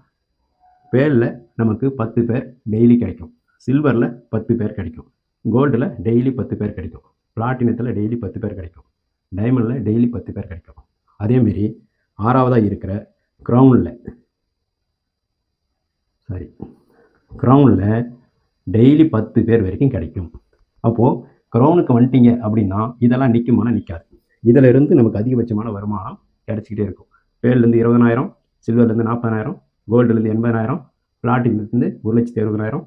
பேரில் நமக்கு 10 பேர் டெய்லி கிடைக்கும், சில்வரில் 10 பேர் கிடைக்கும், கோல்டில் டெய்லி 10 பேர் கிடைக்கும், பிளாட்டினத்தில் டெய்லி 10 பேர் கிடைக்கும், டைமண்டில் டெய்லி 10 பேர் கிடைக்கும். அதேமாரி 6வதாக இருக்கிற க்ரௌனில் டெய்லி 10 பேர் வரைக்கும் கிடைக்கும். அப்போது க்ரௌனுக்கு வந்துட்டீங்க அப்படின்னா இதெல்லாம் நிற்குமானா நிற்காது. இதில் இருந்து நமக்கு அதிகபட்சமான வருமானம் கிடச்சிக்கிட்டே இருக்கும். பேர்லேருந்து 20,000, சில்வர்லேருந்து 40,000, கோல்டுலேருந்து 80,000, பிளாட்டின்லேருந்து 1,60,000,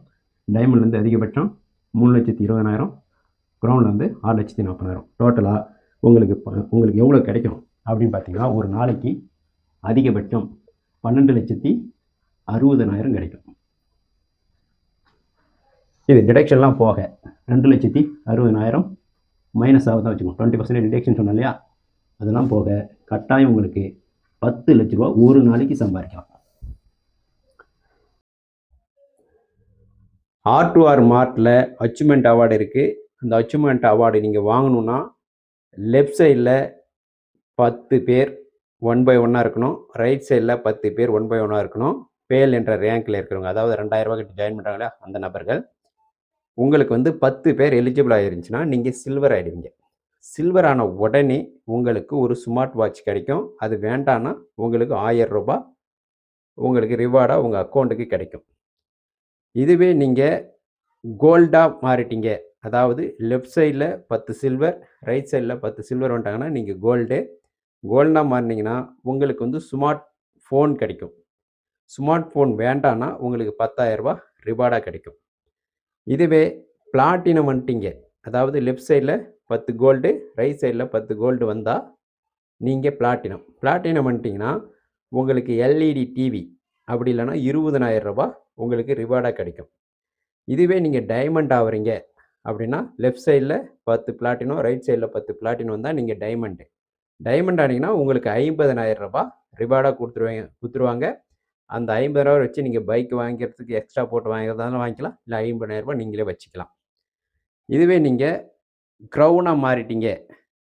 டைமண்ட்லேருந்து அதிகபட்சம் 3,20,000, க்ரௌனில் வந்து 6,40,000. டோட்டலாக உங்களுக்கு எவ்வளோ கிடைக்கும் அப்படின்னு பார்த்தீங்கன்னா ஒரு நாளைக்கு அதிகபட்சம் 12,60,000 கிடைக்கும். இது டிடெக்ஷன்லாம் போக 2,60,000 மைனஸ் ஆகுதான் வச்சுக்கோங்க. 20% டிடெக்ஷன் சொன்னோம் இல்லையா, அதெல்லாம் போக கட்டாயம் உங்களுக்கு 10 லட்ச ரூபா ஒரு நாளைக்கு சம்பாதிக்கலாம். R2R மார்ட்டில் அச்சீவ்மெண்ட் அவார்டு இருக்குது. அந்த அச்சீவ்மெண்ட் அவார்டு நீங்கள் வாங்கணுன்னா லெஃப்ட் சைடில் 10 பேர் 1 by 1 இருக்கணும், ரைட் சைடில் 10 பேர் 1 by 1 இருக்கணும். பேல் என்ற ரேங்கில் இருக்கிறவங்க, அதாவது 2,000 கிட்ட ஜாயின் பண்ணுறாங்களா அந்த நபர்கள், உங்களுக்கு வந்து 10 பேர் எலிஜிபிள் ஆகிருந்துச்சுன்னா நீங்கள் சில்வர் ஆகிடுவீங்க. சில்வர் ஆன உடனே உங்களுக்கு ஒரு ஸ்மார்ட் வாட்ச் கிடைக்கும். அது வேண்டான்னா உங்களுக்கு 1000 ரூபாய் உங்களுக்கு ரிவார்டாக உங்கள் அக்கௌண்ட்டுக்கு கிடைக்கும். இதுவே நீங்கள் கோல்டாக மாறிட்டீங்க, அதாவது லெஃப்ட் சைடில் 10 சில்வர், ரைட் சைடில் 10 சில்வர் வந்துட்டாங்கன்னா நீங்கள் கோல்டாக மாறினீங்கன்னா உங்களுக்கு வந்து ஸ்மார்ட் ஃபோன் கிடைக்கும். ஸ்மார்ட் ஃபோன் வேண்டான்னா உங்களுக்கு 10,000 ரூபாய் ரிவார்டாக கிடைக்கும். இதுவே பிளாட்டினம் வந்துட்டீங்க, அதாவது லெஃப்ட் சைடில் 10 கோல்டு, ரைட் சைடில் 10 கோல்டு வந்தால் நீங்கள் பிளாட்டினம் வந்துட்டிங்கன்னா உங்களுக்கு எல்இடி டிவி அப்படி இல்லைன்னா 20,000 ரூபாய் உங்களுக்கு ரிவார்டாக கிடைக்கும். இதுவே நீங்கள் டைமண்ட் ஆகுறீங்க அப்படின்னா லெஃப்ட் சைடில் 10 பிளாட்டினம், ரைட் சைடில் 10 பிளாட்டினம் வந்தால் நீங்கள் டைமண்ட் ஆனீங்கன்னா உங்களுக்கு 50,000 ரூபாய் ரிவார்டாக கொடுத்துருவாங்க. அந்த 50,000 வச்சு நீங்கள் பைக் வாங்கிறதுக்கு எக்ஸ்ட்ரா போட்டு வாங்கிறதாலும் வாங்கிக்கலாம், இல்லை 50,000 ரூபாய் நீங்களே வச்சுக்கலாம். இதுவே நீங்கள் க்ரௌனாக மாறிட்டீங்க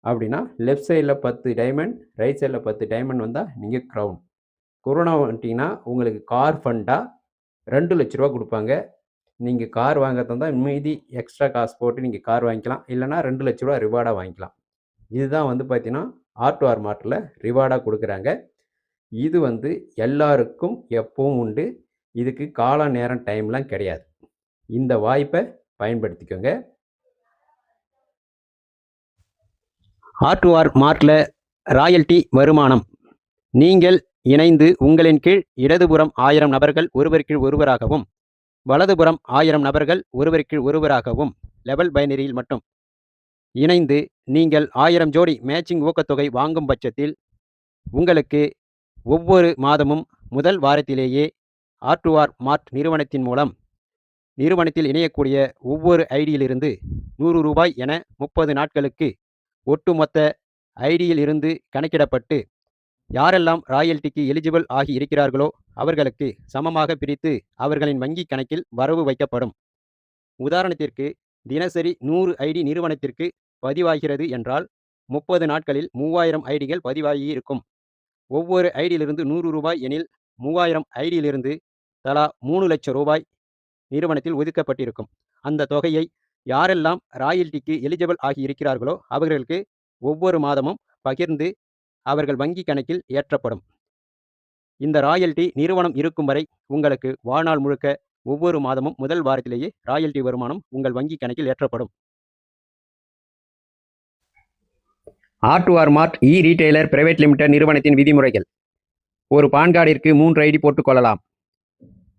அப்படின்னா லெஃப்ட் சைடில் 10 டைமண்ட், ரைட் சைடில் 10 டைமண்ட் வந்தால் நீங்கள் கொரோனா வந்துட்டிங்கன்னா உங்களுக்கு கார் ஃபண்டாக 2 லட்ச ரூபா கொடுப்பாங்க. நீங்கள் கார் வாங்கிறதா இருந்தால் மீதி எக்ஸ்ட்ரா காசு போட்டு நீங்கள் கார் வாங்கிக்கலாம், இல்லைனா 2 லட்ச ரூபா ரிவார்டாக வாங்கிக்கலாம். இதுதான் வந்து பார்த்தீங்கன்னா R2R மார்ட்டில் ரிவார்டாக கொடுக்குறாங்க. இது வந்து எல்லாருக்கும் எப்பவும் உண்டு. இதுக்கு கால நேரம் டைம்லாம் கிடையாது. இந்த வாய்ப்பை பயன்படுத்திக்கோங்க. R2R மார்ட்டில் ராயல்டி வருமானம். நீங்கள் இணைந்து உங்களின் கீழ் இடதுபுறம் 1000 நபர்கள் ஒருவர் கீழ் ஒருவராகவும், வலதுபுறம் 1000 நபர்கள் ஒருவர் கீழ் ஒருவராகவும் லெவல் பைனரியில் மட்டும் இணைந்து நீங்கள் 1000 ஜோடி மேட்சிங் ஊக்கத்தொகை வாங்கும் பட்சத்தில் உங்களுக்கு ஒவ்வொரு மாதமும் முதல் வாரத்திலேயே R2R மார்ட் நிறுவனத்தின் மூலம் நிறுவனத்தில் இணையக்கூடிய ஒவ்வொரு ஐடியிலிருந்து 100 ரூபாய் என 30 நாட்களுக்கு ஒட்டுமொத்த ஐடியில் இருந்து கணக்கிடப்பட்டு யாரெல்லாம் ராயல்டிக்கு எலிஜிபிள் ஆகி இருக்கிறார்களோ அவர்களுக்கு சமமாக பிரித்து அவர்களின் வங்கி கணக்கில் வரவு வைக்கப்படும். உதாரணத்திற்கு தினசரி 100 ஐடி நிறுவனத்திற்கு பதிவாகிறது என்றால் 30 நாட்களில் 3000 ஐடிகள் பதிவாகி இருக்கும். ஒவ்வொரு ஐடியிலிருந்து 100 ரூபாய் எனில் 3000 ஐடியிலிருந்து தலா 3 லட்சம் ரூபாய் நிறுவனத்தில் ஒதுக்கப்பட்டிருக்கும். அந்த தொகையை யாரெல்லாம் ராயல்டிக்கு எலிஜிபிள் ஆகி இருக்கிறார்களோ அவர்களுக்கு ஒவ்வொரு மாதமும் பகிர்ந்து அவர்கள் வங்கி கணக்கில் ஏற்றப்படும். இந்த ராயல்டி நிறுவனம் இருக்கும் வரை உங்களுக்கு வாழ்நாள் முழுக்க ஒவ்வொரு மாதமும் முதல் வாரத்திலேயே ராயல்டி வருமானம் உங்கள் வங்கி கணக்கில் ஏற்றப்படும். R2R மார்ட் ரீட்டைலர் பிரைவேட் லிமிடெட் நிறுவனத்தின் விதிமுறைகள். ஒரு பான் கார்டிற்கு 3 ஐடி போட்டுக்கொள்ளலாம்.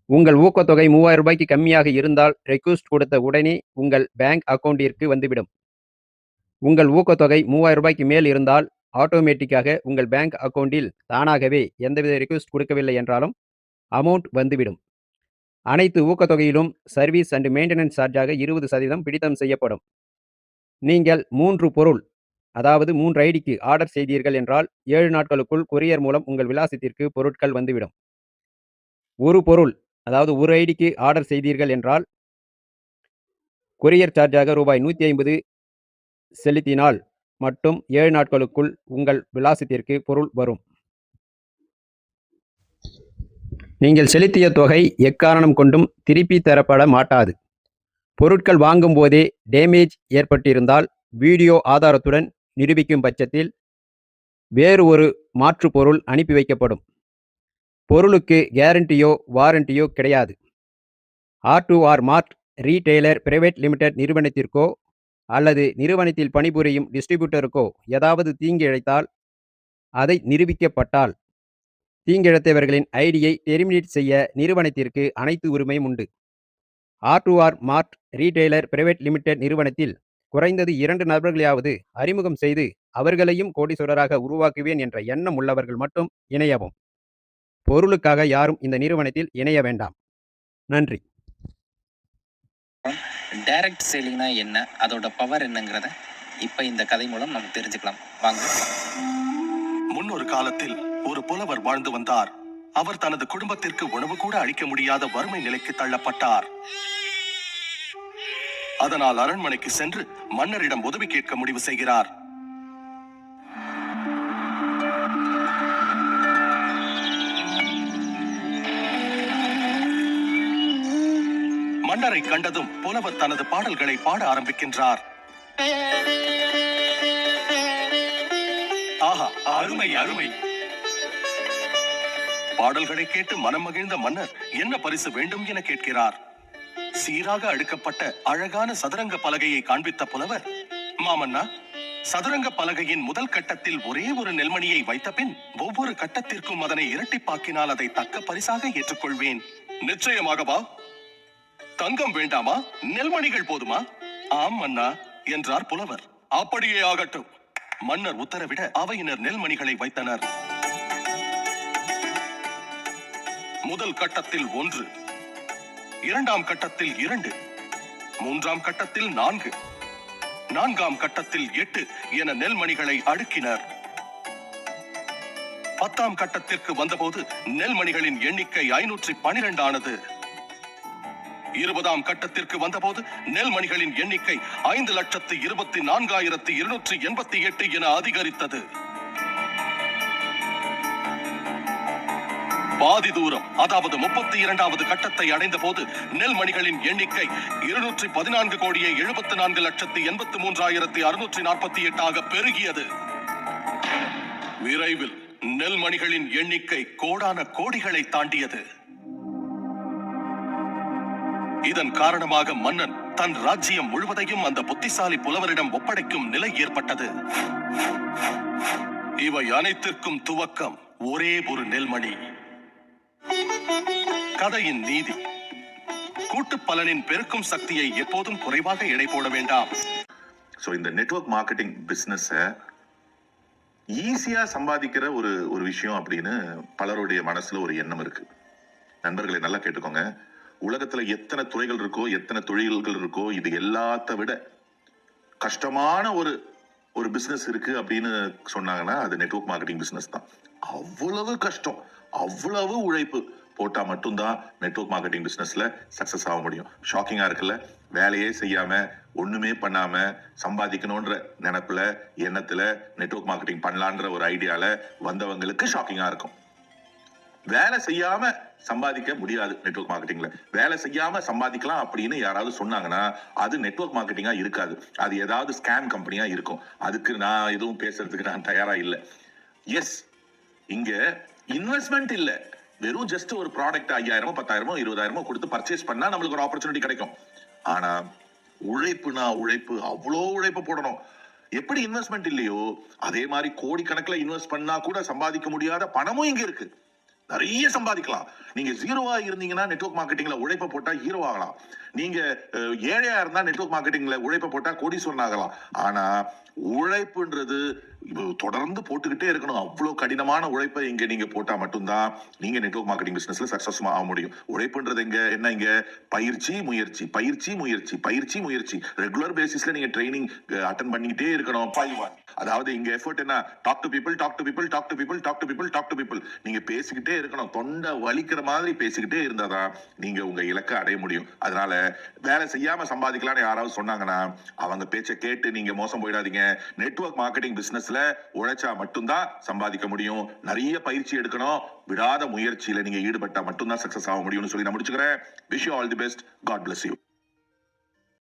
உங்கள் ஊக்கத்தொகை 3000 ரூபாய்க்கு கம்மியாக இருந்தால் ரெக்வஸ்ட் கொடுத்த உடனே உங்கள் பேங்க் அக்கௌண்டிற்கு வந்துவிடும். உங்கள் ஊக்கத்தொகை 3000 ரூபாய்க்கு மேல் இருந்தால் ஆட்டோமேட்டிக்காக உங்கள் பேங்க் அக்கௌண்டில் தானாகவே எந்தவித ரெக்வஸ்ட் கொடுக்கவில்லை என்றாலும் அமௌண்ட் வந்துவிடும். அனைத்து ஊக்கத்தொகையிலும் சர்வீஸ் அண்ட் மெயின்டெனன்ஸ் சார்ஜாக 20% பிடித்தம் செய்யப்படும். நீங்கள் 3 பொருள் அதாவது 3 ஐடிக்கு ஆர்டர் செய்தீர்கள் என்றால் 7 நாட்களுக்குள் கொரியர் மூலம் உங்கள் விலாசத்திற்கு பொருட்கள் வந்துவிடும். ஒரு பொருள் அதாவது ஒரு ஐடிக்கு ஆர்டர் செய்தீர்கள் என்றால் கொரியர் சார்ஜாக ரூபாய் 150 செலுத்தினால் மட்டும் 7 நாட்களுக்குள் உங்கள் விலாசத்திற்கு பொருள் வரும். நீங்கள் செலுத்திய தொகை எக்காரணம் கொண்டும் திருப்பி தரப்பட மாட்டாது. பொருட்கள் வாங்கும் போதே டேமேஜ் ஏற்பட்டிருந்தால் வீடியோ ஆதாரத்துடன் நிரூபிக்கும் பட்சத்தில் வேறு ஒரு மாற்று பொருள் அனுப்பி வைக்கப்படும். பொருளுக்கு கேரண்டியோ வாரண்டியோ கிடையாது. R2R மார்ட் ரீட்டைலர் பிரைவேட் லிமிடெட் நிறுவனத்திற்கோ அல்லது நிறுவனத்தில் பணிபுரியும் டிஸ்ட்ரிபியூட்டருக்கோ ஏதாவது தீங்கு இழைத்தால் அதை நிரூபிக்கப்பட்டால் தீங்கிழைத்தவர்களின் ஐடியை டெர்மினேட் செய்ய நிறுவனத்திற்கு அனைத்து உரிமையும் உண்டு. R2R மார்ட் ரீட்டைலர் பிரைவேட் லிமிடெட் நிறுவனத்தில் குறைந்தது 2 நபர்களையாவது அறிமுகம் செய்து அவர்களையும் கோடீஸ்வரராக உருவாக்குவேன் என்ற எண்ணம் உள்ளவர்கள் மட்டும் இணையவும். பொருளுக்காக யாரும் இந்த நிறுவனத்தில் இணைய வேண்டாம். நன்றி. டைரக்ட் சேலிங்னா என்ன, அதோட பவர் என்னங்கிறத இப்ப இந்த கதை மூலம் நம்ம தெரிஞ்சுக்கலாம் வாங்க. முன்னொரு காலத்தில் ஒரு புலவர் வாழ்ந்து வந்தார். அவர் தனது குடும்பத்திற்கு உணவு கூட அளிக்க முடியாத வறுமை நிலைக்கு தள்ளப்பட்டார். அதனால் அரண்மனைக்கு சென்று மன்னரிடம் உதவி கேட்க முடிவு செய்கிறார். மன்னரை கண்டதும் புலவர் தனது பாடல்களை பாட ஆரம்பிக்கின்றார். ஆஹா, அருமை அருமை! பாடல்களை கேட்டு மனம் மகிழ்ந்த மன்னர் என்ன பரிசு வேண்டும் என கேட்கிறார். சீராக அடுக்கப்பட்ட அழகான சதுரங்க பலகையை காண்பித்த புலவர், மாமன்னா, சதுரங்க பலகையின் முதல் கட்டத்தில் ஒரே ஒரு நெல்மணியை வைத்த பின் ஒவ்வொரு கட்டத்திற்கும் அதனை இரட்டிப்பாக்கினால் அதை தக்க பரிசாக ஏற்றுக்கொள்வேன். நிச்சயமாகவா? தங்கம் வேண்டாமா? நெல்மணிகள் போதுமா? ஆம் மன்னா என்றார் புலவர். அப்படியே ஆகட்டும். மன்னர் உத்தரவிட அவையினர் நெல்மணிகளை வைத்தனர். முதல் கட்டத்தில் 1, 2ஆம் கட்டத்தில் 2, 3ஆம் கட்டத்தில் 4, 4ஆம் கட்டத்தில் 8 என நெல்மணிகளை அடுக்கினர். 10ஆம் கட்டத்திற்கு வந்தபோது நெல்மணிகளின் எண்ணிக்கை 512 ஆனது. 20ஆம் கட்டத்திற்கு வந்தபோது நெல்மணிகளின் எண்ணிக்கை 5,24,288 என அதிகரித்தது. பாதி தூரம் அதாவது 32வது கட்டத்தை அடைந்த போது நெல்மணிகளின் எண்ணிக்கை 214,74,83,648 பெருகியது. விரைவில் நெல்மணிகளின் எண்ணிக்கை கோடான கோடிகளை தாண்டியது. இதன் காரணமாக மன்னன் தன் ராஜ்யம் முழுவதையும் அந்த புத்திசாலி புலவரிடம் ஒப்படைக்கும் நிலை ஏற்பட்டது. இவை அனைத்திற்கும் துவக்கம் ஒரே ஒரு நெல்மணி. கதையின் நீதி: கூட்டு பலனின் பெருக்கும் சக்தியை எப்போதும் குறைவாக எடை போட வேண்டாம். ஸோ இந்த நெட்வொர்க் மார்க்கெட்டிங் பிஸ்னஸை ஈஸியாக சம்பாதிக்கிற ஒரு விஷயம் அப்படின்னு பலருடைய மனசுல ஒரு எண்ணம் இருக்கு. நண்பர்களை நல்லா கேட்டுக்கோங்க. உலகத்துல எத்தனை துறைகள் இருக்கோ, எத்தனை தொழில்கள் இருக்கோ, இது எல்லாத்த விட கஷ்டமான ஒரு பிசினஸ் இருக்கு அப்படின்னு சொன்னாங்கன்னா அது நெட்வொர்க் மார்க்கெட்டிங் பிசினஸ் தான். அவ்வளவு கஷ்டம், அவ்வளவு உழைப்பு போட்டா மட்டும்தான் நெட்வொர்க் மார்க்கெட்டிங் பிசினஸ்ல சக்சஸ் ஆக முடியும். ஷாக்கிங்கா இருக்குல்ல? வேலையே செய்யாம ஒண்ணுமே பண்ணாம சம்பாதிக்கணும்ன்ற நினைப்புல எண்ணத்துல நெட்வொர்க் மார்க்கெட்டிங் பண்ணலான்ற ஒரு ஐடியால வந்தவங்களுக்கு ஷாக்கிங்கா இருக்கும். வேலை செய்யாம சம்பாதிக்க முடியாது நெட்வொர்க் மார்க்கெட்டிங்ல. வேலை செய்யாம சம்பாதிக்கலாம் அப்படின்னு யாராவது சொன்னாங்கன்னா அது நெட்வொர்க் மார்க்கெட்டிங்கா இருக்காது. அது ஏதாவது ஸ்கேம் கம்பெனியா இருக்கும். அதுக்கு நான் எதுவும் பேசுறதுக்கு நான் தயாரா இல்லை. எஸ், இங்க இன்வெஸ்ட்மெண்ட் இல்ல, வெறும் ஜஸ்ட் ஒரு ப்ராடக்ட் 5000 10,000 20,000 கொடுத்து பர்ச்சேஸ் பண்ணா நம்மளுக்கு ஒரு ஆப்பர்ச்சுனிட்டி கிடைக்கும். ஆனா உழைப்புனா உழைப்பு, அவ்வளோ உழைப்பு போடணும். எப்படி இன்வெஸ்ட்மெண்ட் இல்லையோ அதே மாதிரி கோடிக்கணக்கில் இன்வெஸ்ட் பண்ணா கூட சம்பாதிக்க முடியாத பணமும் இங்க இருக்கு. நிறைய சம்பாதிக்கலாம். நீங்க ஜீரோவா இருந்தீங்கன்னா நெட்வொர்க் மார்க்கெட்டிங்ல உழைப்ப போட்டா ஹீரோ ஆகலாம். நீங்க ஏழையா இருந்தா நெட்வொர்க் மார்க்கெட்டிங்ல உழைப்ப போட்டா கோடீஸ்வரன் ஆகலாம். ஆனா உழைப்புன்றது தொடர்ந்து போட்டுக்கிட்டே இருக்கணும். அவ்வளவு கடினமான உழைப்பை இங்க நீங்க போட்டா மட்டும்தான் நீங்க நெட்வொர்க் மார்க்கெட்டிங் பிசினஸ்ல சக்சஸ் ஆக முடியும். உழைப்புன்றது இங்க பயிற்சி முயற்சி, பயிற்சி முயற்சி, பயிற்சி முயற்சி. ரெகுலர் பேசிஸ்ல நீங்க ட்ரைனிங் அட்டெண்ட் பண்ணிக்கிட்டே இருக்கணும். அதாவது இங்க எஃபர்ட் என்ன? Talk to people, talk to people, talk to people, talk to people, talk to people. நீங்க பேசிக்கிட்டே இருக்கணும். தொண்டை வலிக்கிற மாதிரி பேசிக்கிட்டே இருந்தாதான் நீங்க உங்க இலக்கை அடைய முடியும். அதனால வேலை செய்யாம சம்பாதிக்கலாம்னு யாராவது சொன்னாங்கன்னா அவங்க பேச்சை கேட்டு நீங்க மோசம் போயிடாதீங்க. நெட்வொர்க் மார்க்கெட்டிங் பிசினஸ்ல உழைச்சா மட்டும்தான் சம்பாதிக்க முடியும். நிறைய பயிற்சி எடுக்கணும். விடாத முயற்சியில நீங்க ஈடுபட்டா மட்டும்தான் சக்சஸ் ஆக முடியும்னு சொல்லி நான் முடிச்சுக்கிறேன். Wish you all the best. God bless you.